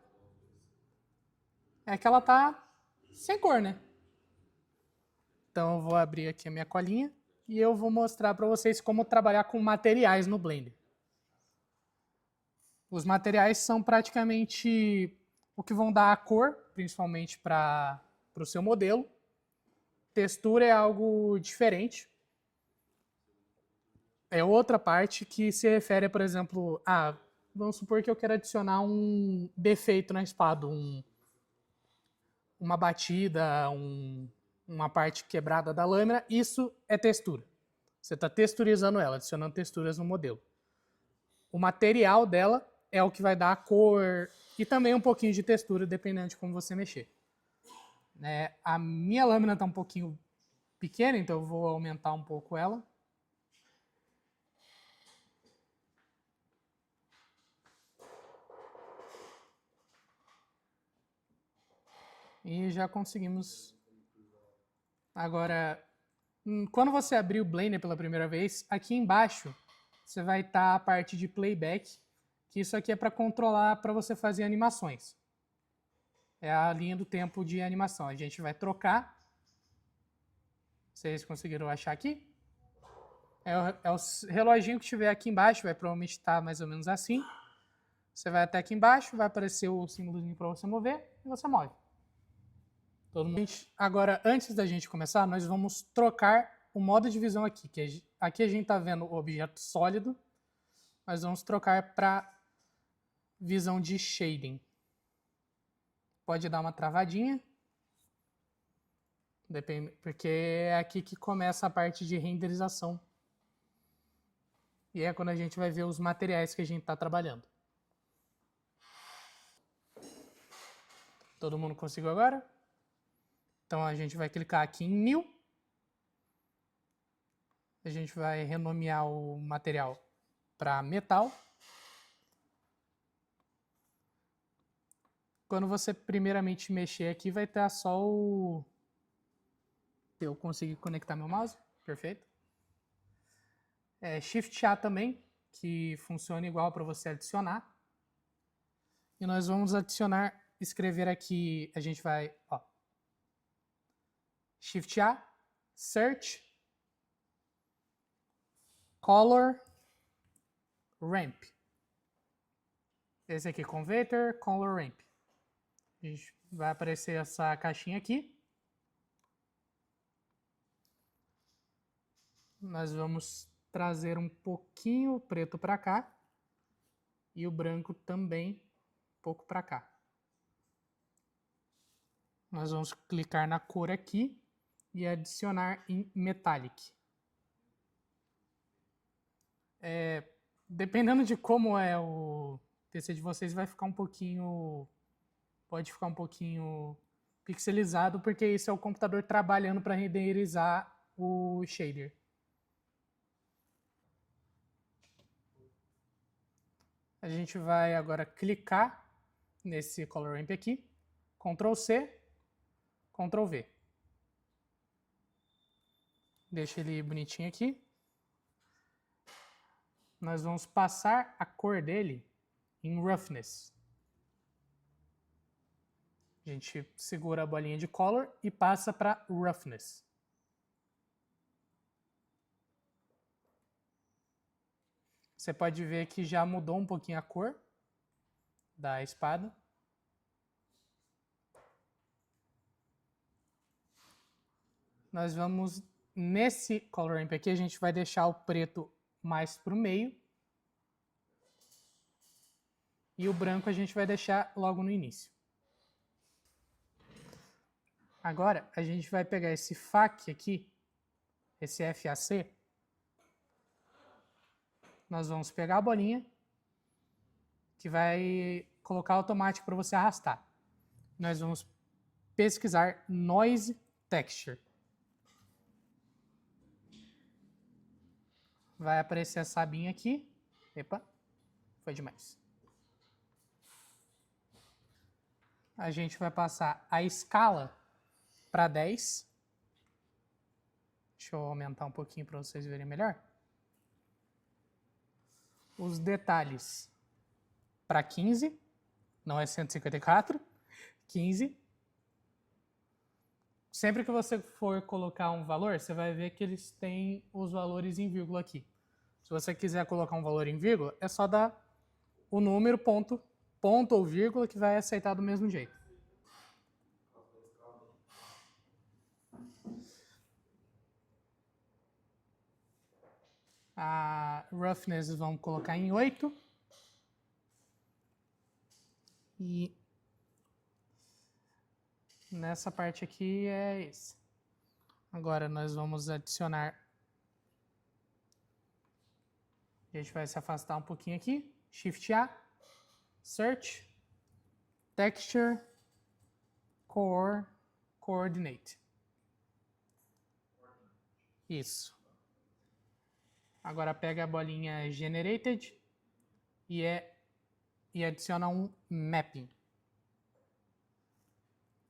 é que ela tá sem cor, né? Então eu vou abrir aqui a minha colinha e eu vou mostrar para vocês como trabalhar com materiais no Blender. Os materiais são praticamente o que vão dar a cor, principalmente para o seu modelo. Textura é algo diferente. É outra parte que se refere, por exemplo, vamos supor que eu quero adicionar um defeito na espada, uma batida, uma parte quebrada da lâmina, isso é textura. Você está texturizando ela, adicionando texturas no modelo. O material dela é o que vai dar a cor e também um pouquinho de textura, dependendo de como você mexer. A minha lâmina está um pouquinho pequena, então eu vou aumentar um pouco ela. E já conseguimos. Agora, quando você abrir o Blender pela primeira vez, aqui embaixo você vai estar a parte de playback, que isso aqui é para controlar, para você fazer animações. É a linha do tempo de animação. A gente vai trocar. Vocês conseguiram achar aqui? É o reloginho que tiver aqui embaixo, vai provavelmente estar mais ou menos assim. Você vai até aqui embaixo, vai aparecer o símbolozinho para você mover e você move. Agora, antes da gente começar, nós vamos trocar o modo de visão aqui. Aqui a gente está vendo o objeto sólido, mas vamos trocar para visão de shading. Pode dar uma travadinha, porque é aqui que começa a parte de renderização. E é quando a gente vai ver os materiais que a gente está trabalhando. Todo mundo conseguiu agora? Então a gente vai clicar aqui em New. A gente vai renomear o material para metal. Quando você primeiramente mexer aqui, vai estar só o... Eu consegui conectar meu mouse, perfeito. Shift A também, que funciona igual para você adicionar. E nós vamos adicionar, escrever aqui, a gente vai, Shift A, Search, Color, Ramp. Esse aqui, Converter, Color Ramp. A gente vai aparecer essa caixinha aqui. Nós vamos trazer um pouquinho o preto para cá e o branco também um pouco para cá. Nós vamos clicar na cor aqui e adicionar em Metallic. Dependendo de como é o PC de vocês, vai ficar um pouquinho... Pode ficar um pouquinho pixelizado, porque esse é o computador trabalhando para renderizar o shader. A gente vai agora clicar nesse Color Ramp aqui, Ctrl C, Ctrl V. Deixa ele bonitinho aqui. Nós vamos passar a cor dele em Roughness. A gente segura a bolinha de Color e passa para Roughness. Você pode ver que já mudou um pouquinho a cor da espada. Nós vamos, nesse Color Ramp aqui, a gente vai deixar o preto mais para o meio. E o branco a gente vai deixar logo no início. Agora, a gente vai pegar esse FAC aqui, esse FAC. Nós vamos pegar a bolinha, que vai colocar automático para você arrastar. Nós vamos pesquisar Noise Texture. Vai aparecer essa abinha aqui. Epa, foi demais. A gente vai passar a escala para 10. Deixa eu aumentar um pouquinho para vocês verem melhor. Os detalhes para 15. Não é 154. 15. Sempre que você for colocar um valor, você vai ver que eles têm os valores em vírgula aqui. Se você quiser colocar um valor em vírgula, é só dar o número, ponto ou vírgula, que vai aceitar do mesmo jeito. A roughness vamos colocar em 8. E nessa parte aqui é esse. Agora nós vamos adicionar. A gente vai se afastar um pouquinho aqui. Shift A. Search. Texture. Core. Coordinate. Isso. Agora pega a bolinha Generated e adiciona um Mapping.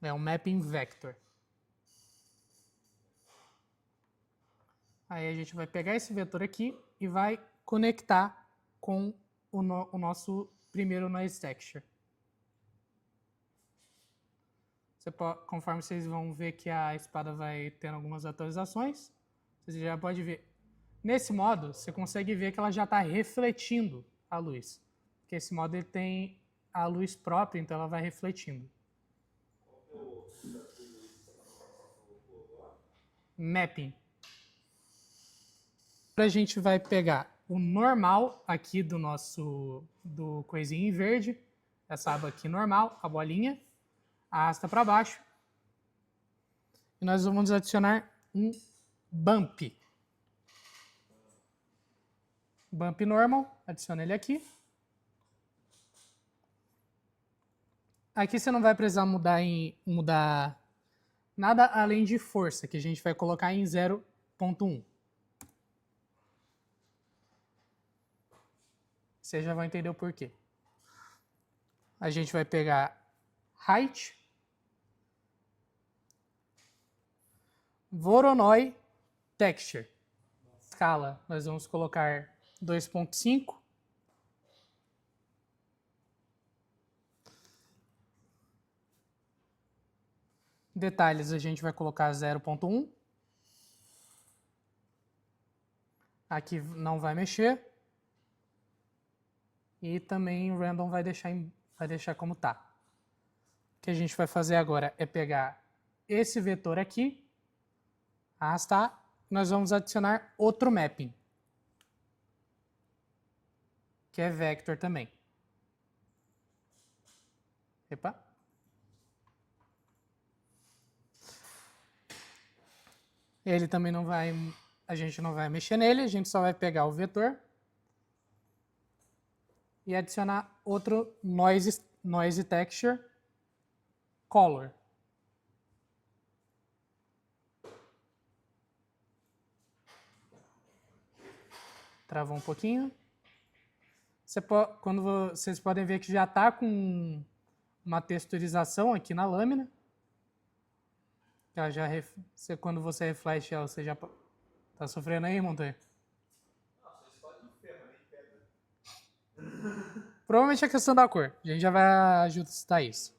É um Mapping Vector. Aí a gente vai pegar esse vetor aqui e vai conectar com o nosso primeiro Noise Texture. Conforme vocês vão ver que a espada vai tendo algumas atualizações, você já pode ver. Nesse modo, você consegue ver que ela já está refletindo a luz. Porque esse modo ele tem a luz própria, então ela vai refletindo. Mapping. A gente vai pegar o normal aqui do coisinho em verde, essa aba aqui normal, a bolinha, arrasta para baixo. E nós vamos adicionar um bump. Bump normal, adiciona ele aqui. Aqui você não vai precisar mudar nada além de força, que a gente vai colocar em 0.1. Vocês já vão entender o porquê. A gente vai pegar Height, Voronoi Texture. Escala, nós vamos colocar 2.5. Detalhes, a gente vai colocar 0.1. Aqui não vai mexer. E também Random vai deixar como está. O que a gente vai fazer agora é pegar esse vetor aqui, arrastar, nós vamos adicionar outro mapping, que é vector também. Epa. Ele também não vai, a gente não vai mexer nele, a gente só vai pegar o vetor e adicionar outro noise texture color. Travou um pouquinho. Quando vocês podem ver que já está com uma texturização aqui na lâmina. Ela já quando você reflete ela, você já está sofrendo aí, Montanha? Provavelmente é questão da cor. A gente já vai ajustar isso.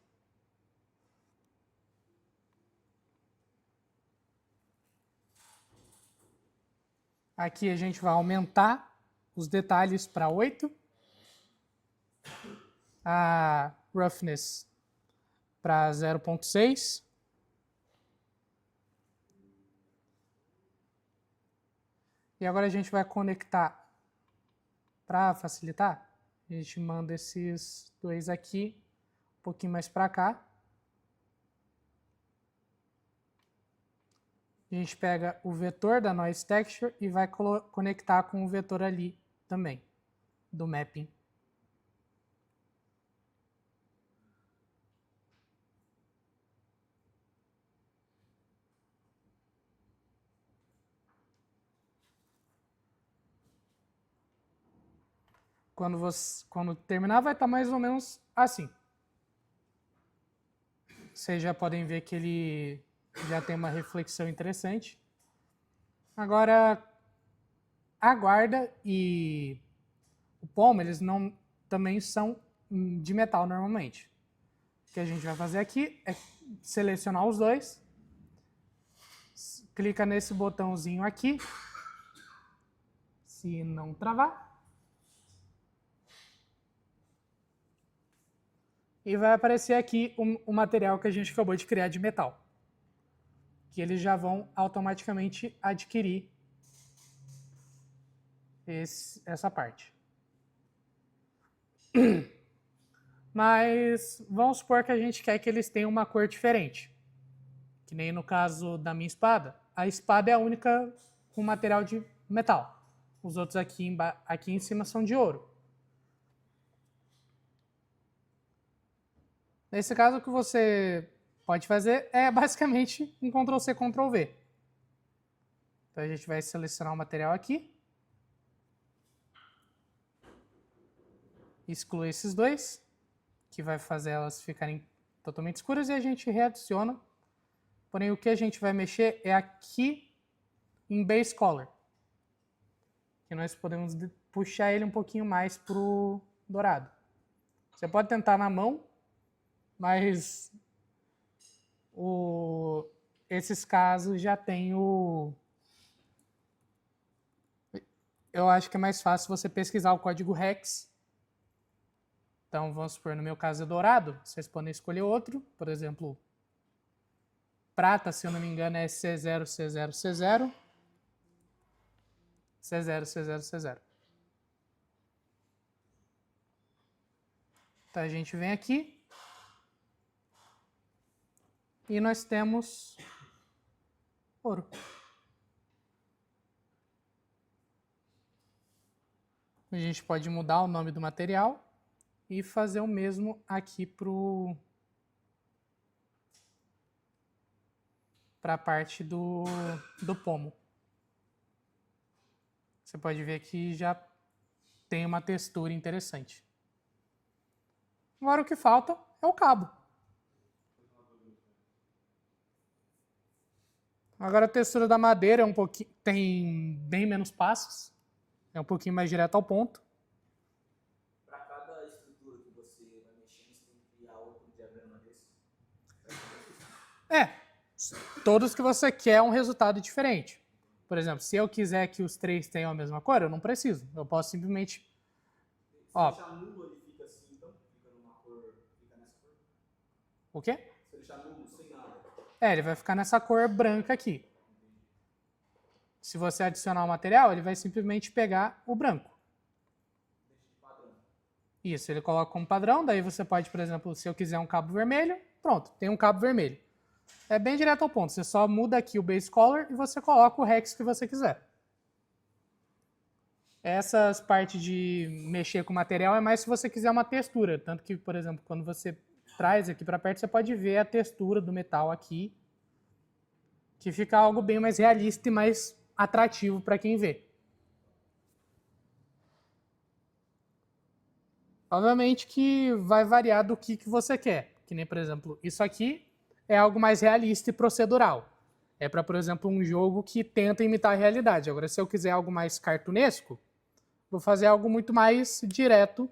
Aqui a gente vai aumentar os detalhes para 8. A roughness para 0.6. E agora a gente vai conectar, para facilitar, a gente manda esses dois aqui um pouquinho mais para cá. A gente pega o vetor da Noise Texture e vai conectar com o vetor ali também, do mapping. Quando terminar, vai estar mais ou menos assim. Vocês já podem ver que ele já tem uma reflexão interessante. Agora, a guarda e o pomo, eles não também são de metal normalmente. O que a gente vai fazer aqui é selecionar os dois. Clica nesse botãozinho aqui. Se não travar. E vai aparecer aqui o material que a gente acabou de criar de metal. Que eles já vão automaticamente adquirir essa parte. Mas vamos supor que a gente quer que eles tenham uma cor diferente. Que nem no caso da minha espada. A espada é a única com material de metal. Os outros aqui em cima são de ouro. Nesse caso, o que você pode fazer é basicamente um Ctrl+C, Ctrl+V. Então a gente vai selecionar o material aqui. Exclui esses dois, que vai fazer elas ficarem totalmente escuras, e a gente readiciona. Porém, o que a gente vai mexer é aqui em Base Color. Que nós podemos puxar ele um pouquinho mais para o dourado. Você pode tentar na mão, mas esses casos já tem o... Eu acho que é mais fácil você pesquisar o código hex. Então, vamos supor, no meu caso é dourado, vocês podem escolher outro, por exemplo, prata, se eu não me engano, é C0, C0, C0, C0, C0, C0. Então, a gente vem aqui e nós temos ouro. A gente pode mudar o nome do material e fazer o mesmo aqui para a parte do pomo. Você pode ver que já tem uma textura interessante. Agora o que falta é o cabo. Agora a textura da madeira tem bem menos passos. É um pouquinho mais direto ao ponto. Para cada estrutura que você vai mexer, você tem que criar outro diagrama desse? Todos que você quer um resultado diferente. Por exemplo, se eu quiser que os três tenham a mesma cor, eu não preciso. Eu posso simplesmente... Se deixar nulo, ele fica assim, então? Fica numa cor, fica nessa cor? O quê? Se deixar nulo, sem nada. Ele vai ficar nessa cor branca aqui. Se você adicionar o material, ele vai simplesmente pegar o branco. Deixa de padrão. Isso, ele coloca como padrão, daí você pode, por exemplo, se eu quiser um cabo vermelho, pronto, tem um cabo vermelho. É bem direto ao ponto. Você só muda aqui o base color e você coloca o hex que você quiser. Essas partes de mexer com o material é mais se você quiser uma textura. Tanto que, por exemplo, quando você traz aqui para perto, você pode ver a textura do metal aqui, que fica algo bem mais realista e mais atrativo para quem vê. Obviamente que vai variar do que você quer. Que nem, por exemplo, isso aqui é algo mais realista e procedural. É para, por exemplo, um jogo que tenta imitar a realidade. Agora, se eu quiser algo mais cartunesco, vou fazer algo muito mais direto.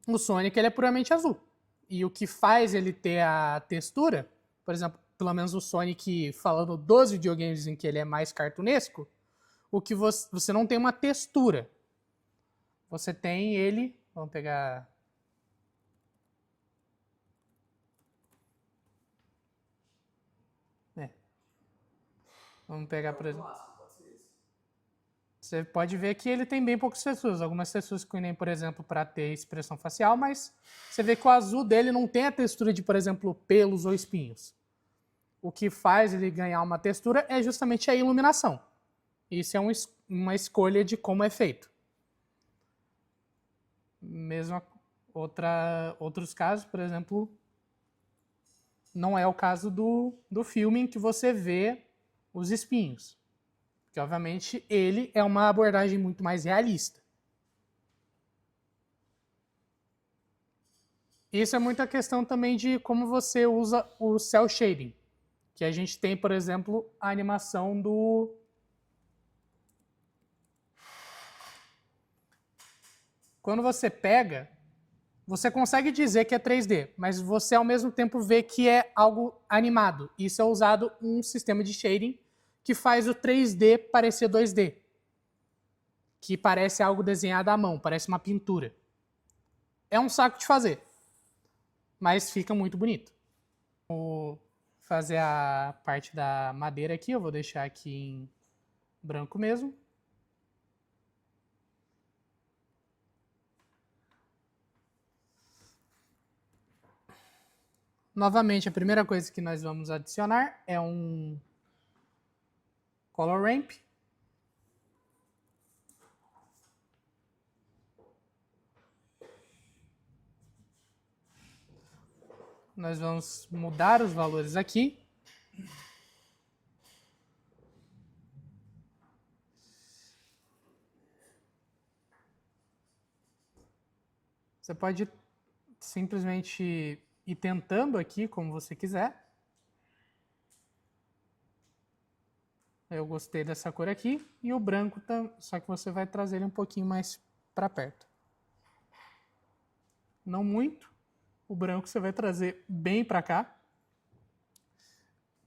O Sonic ele é puramente azul. E o que faz ele ter a textura, por exemplo, pelo menos o Sonic, falando dos videogames em que ele é mais cartunesco, o que você não tem uma textura. Você tem ele, vamos pegar... Vamos pegar, por exemplo... Você pode ver que ele tem bem poucas texturas. Algumas texturas que nem, por exemplo, para ter expressão facial, mas você vê que o azul dele não tem a textura de, por exemplo, pelos ou espinhos. O que faz ele ganhar uma textura é justamente a iluminação. Isso é uma escolha de como é feito. Mesmo outros casos, por exemplo, não é o caso do filme em que você vê os espinhos. Porque, obviamente, ele é uma abordagem muito mais realista. Isso é muita questão também de como você usa o cel shading. Que a gente tem, por exemplo, a animação do... Quando você pega, você consegue dizer que é 3D, mas você ao mesmo tempo vê que é algo animado. Isso é usado um sistema de shading que faz o 3D parecer 2D. Que parece algo desenhado à mão, parece uma pintura. É um saco de fazer, mas fica muito bonito. Vou fazer a parte da madeira aqui, eu vou deixar aqui em branco mesmo. Novamente, a primeira coisa que nós vamos adicionar é um color ramp. Nós vamos mudar os valores aqui. Você pode simplesmente ir tentando aqui como você quiser. Eu gostei dessa cor aqui. E o branco, só que você vai trazer ele um pouquinho mais para perto. Não muito. O branco você vai trazer bem para cá.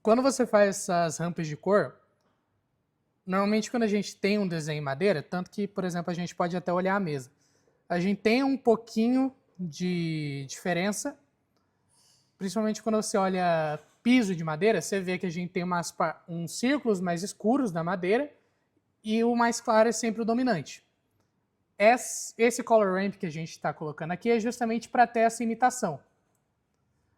Quando você faz essas rampas de cor, normalmente quando a gente tem um desenho em madeira, tanto que, por exemplo, a gente pode até olhar a mesa, a gente tem um pouquinho de diferença, principalmente quando você olha piso de madeira, você vê que a gente tem uns círculos mais escuros da madeira e o mais claro é sempre o dominante. Esse color ramp que a gente está colocando aqui é justamente para ter essa imitação,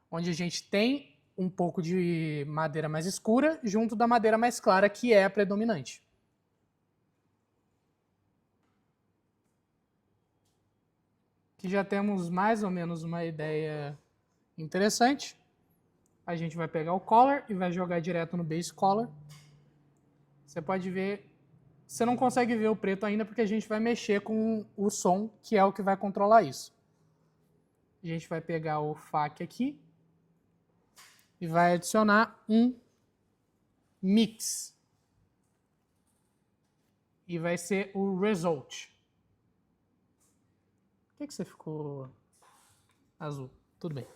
onde a gente tem um pouco de madeira mais escura junto da madeira mais clara, que é a predominante. Aqui já temos mais ou menos uma ideia interessante. A gente vai pegar o color e vai jogar direto no base color. Você pode ver... Você não consegue ver o preto ainda porque a gente vai mexer com o som, que é o que vai controlar isso. A gente vai pegar o FAQ aqui e vai adicionar um mix. E vai ser o result. Por que você ficou azul? Tudo bem.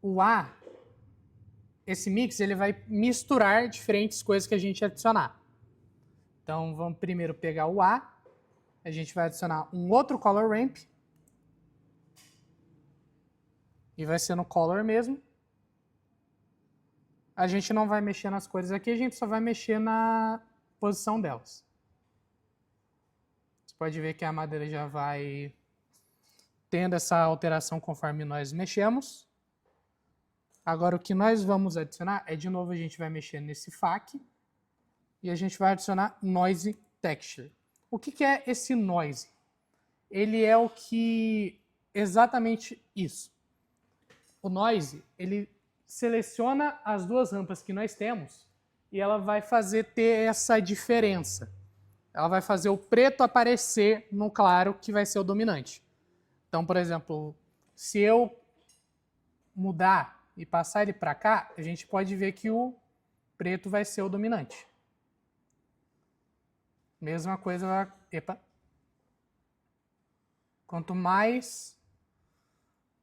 O A, esse mix, ele vai misturar diferentes coisas que a gente adicionar. Então, vamos primeiro pegar o A, a gente vai adicionar um outro color ramp, e vai ser no color mesmo. A gente não vai mexer nas cores aqui, a gente só vai mexer na posição delas. Você pode ver que a madeira já vai tendo essa alteração conforme nós mexemos. Agora o que nós vamos adicionar é, de novo, a gente vai mexer nesse FAQ e a gente vai adicionar Noise Texture. O que é esse Noise? Ele é o que... exatamente isso. O Noise, ele seleciona as duas rampas que nós temos e ela vai fazer ter essa diferença. Ela vai fazer o preto aparecer no claro, que vai ser o dominante. Então, por exemplo, se eu mudar e passar ele para cá, a gente pode ver que o preto vai ser o dominante. Mesma coisa... Epa. Quanto mais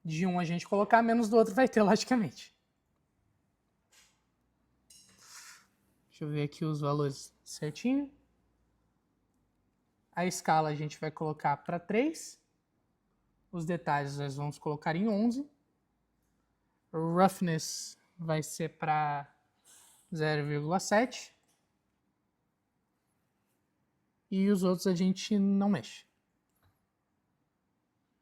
de um a gente colocar, menos do outro vai ter, logicamente. Deixa eu ver aqui os valores certinho. A escala a gente vai colocar para 3. Os detalhes nós vamos colocar em 11. O roughness vai ser para 0,7. E os outros a gente não mexe.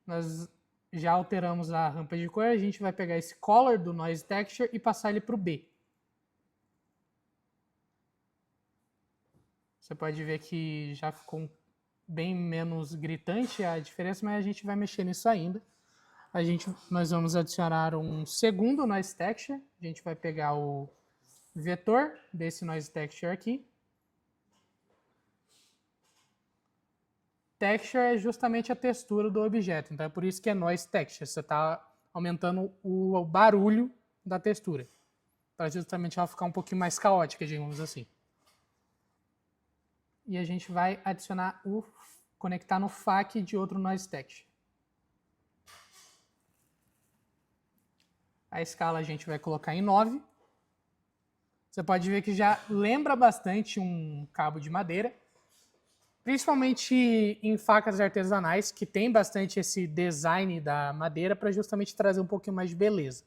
Nós já alteramos a rampa de cor, a gente vai pegar esse color do Noise Texture e passar ele para o B. Você pode ver que já ficou bem menos gritante a diferença, mas a gente vai mexer nisso ainda. Nós vamos adicionar um segundo Noise Texture. A gente vai pegar o vetor desse Noise Texture aqui. Texture é justamente a textura do objeto, então é por isso que é Noise Texture. Você está aumentando o barulho da textura, para justamente ela ficar um pouquinho mais caótica, digamos assim. E a gente vai adicionar conectar no FAQ de outro Noise Texture. A escala a gente vai colocar em 9. Você pode ver que já lembra bastante um cabo de madeira, principalmente em facas artesanais, que tem bastante esse design da madeira para justamente trazer um pouquinho mais de beleza.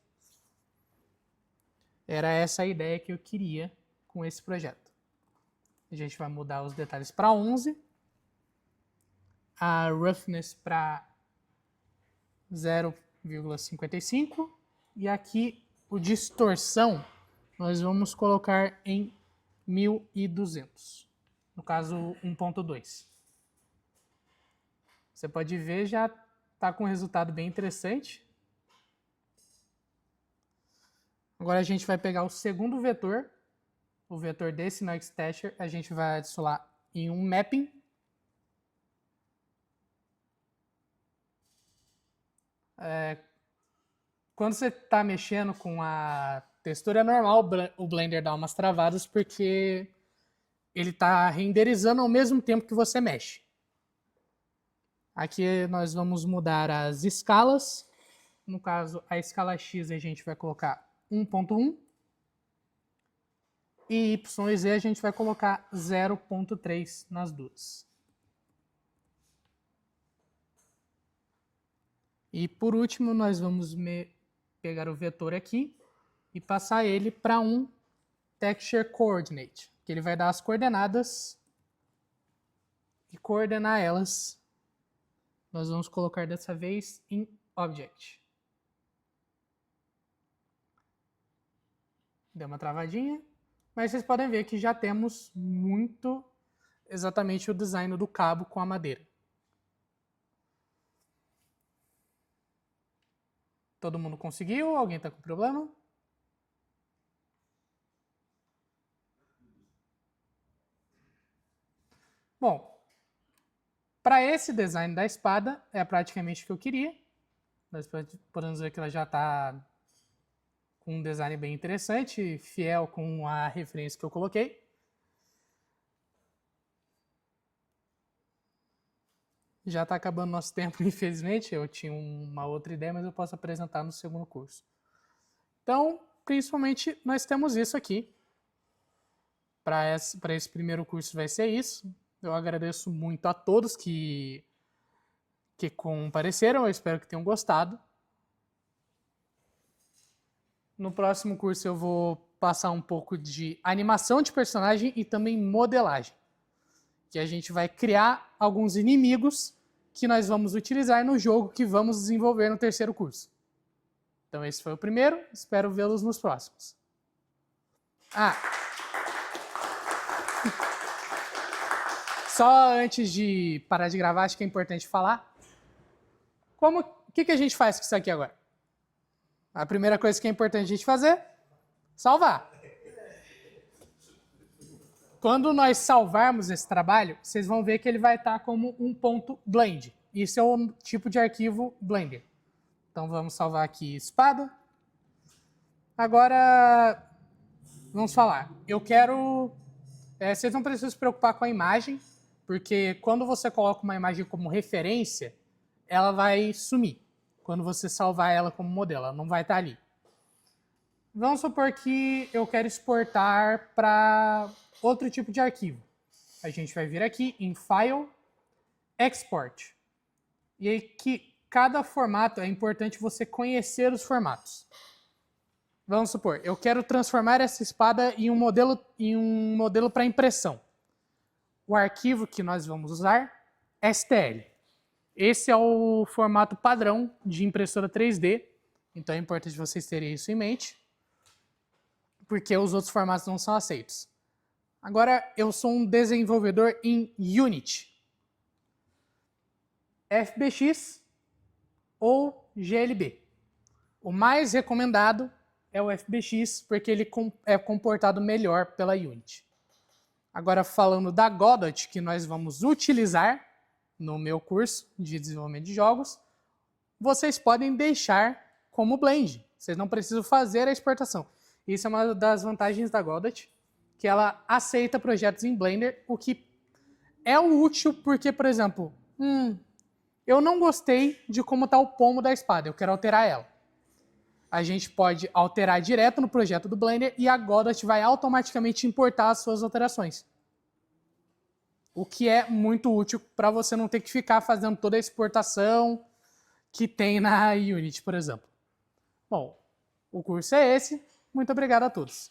Era essa a ideia que eu queria com esse projeto. A gente vai mudar os detalhes para 11, a roughness para 0,55 e aqui o distorção nós vamos colocar em 1200. No caso 1.2. Você pode ver, já está com um resultado bem interessante. Agora a gente vai pegar o segundo vetor, o vetor desse Noise Texture, a gente vai adicionar em um mapping. Quando você está mexendo com a textura, é normal o Blender dar umas travadas, porque ele está renderizando ao mesmo tempo que você mexe. Aqui nós vamos mudar as escalas. No caso, a escala X a gente vai colocar 1.1. E Y e Z a gente vai colocar 0.3 nas duas. E por último, nós vamos pegar o vetor aqui e passar ele para um Texture Coordinate, que ele vai dar as coordenadas e coordenar elas. Nós vamos colocar dessa vez em Object. Deu uma travadinha, mas vocês podem ver que já temos muito exatamente o design do cabo com a madeira. Todo mundo conseguiu? Alguém está com problema? Bom, para esse design da espada, é praticamente o que eu queria. Nós podemos ver que ela já está com um design bem interessante, fiel com a referência que eu coloquei. Já está acabando nosso tempo, infelizmente. Eu tinha uma outra ideia, mas eu posso apresentar no segundo curso. Então, principalmente, nós temos isso aqui. Para esse primeiro curso vai ser isso. Eu agradeço muito a todos que compareceram. Eu espero que tenham gostado. No próximo curso eu vou passar um pouco de animação de personagem e também modelagem. Que a gente vai criar alguns inimigos que nós vamos utilizar no jogo que vamos desenvolver no terceiro curso. Então esse foi o primeiro, espero vê-los nos próximos. Só antes de parar de gravar, acho que é importante falar. O que a gente faz com isso aqui agora? A primeira coisa que é importante a gente fazer, salvar. Quando nós salvarmos esse trabalho, vocês vão ver que ele vai estar como um ponto .blend. Isso é o tipo de arquivo Blender. Então vamos salvar aqui espada. Agora, vamos falar. Eu quero... vocês não precisam se preocupar com a imagem, porque quando você coloca uma imagem como referência, ela vai sumir. Quando você salvar ela como modelo, ela não vai estar ali. Vamos supor que eu quero exportar para outro tipo de arquivo. A gente vai vir aqui em File, Export. E aí que cada formato é importante você conhecer os formatos. Vamos supor, eu quero transformar essa espada em um modelo para impressão. O arquivo que nós vamos usar é STL. Esse é o formato padrão de impressora 3D, então é importante vocês terem isso em mente, porque os outros formatos não são aceitos. Agora, eu sou um desenvolvedor em Unity, FBX ou GLB. O mais recomendado é o FBX, porque ele é comportado melhor pela Unity. Agora, falando da Godot, que nós vamos utilizar no meu curso de desenvolvimento de jogos, vocês podem deixar como Blend. Vocês não precisam fazer a exportação. Isso é uma das vantagens da Godot, que ela aceita projetos em Blender, o que é útil porque, por exemplo, eu não gostei de como está o pomo da espada, eu quero alterar ela. A gente pode alterar direto no projeto do Blender e a Godot vai automaticamente importar as suas alterações. O que é muito útil para você não ter que ficar fazendo toda a exportação que tem na Unity, por exemplo. Bom, o curso é esse. Muito obrigado a todos.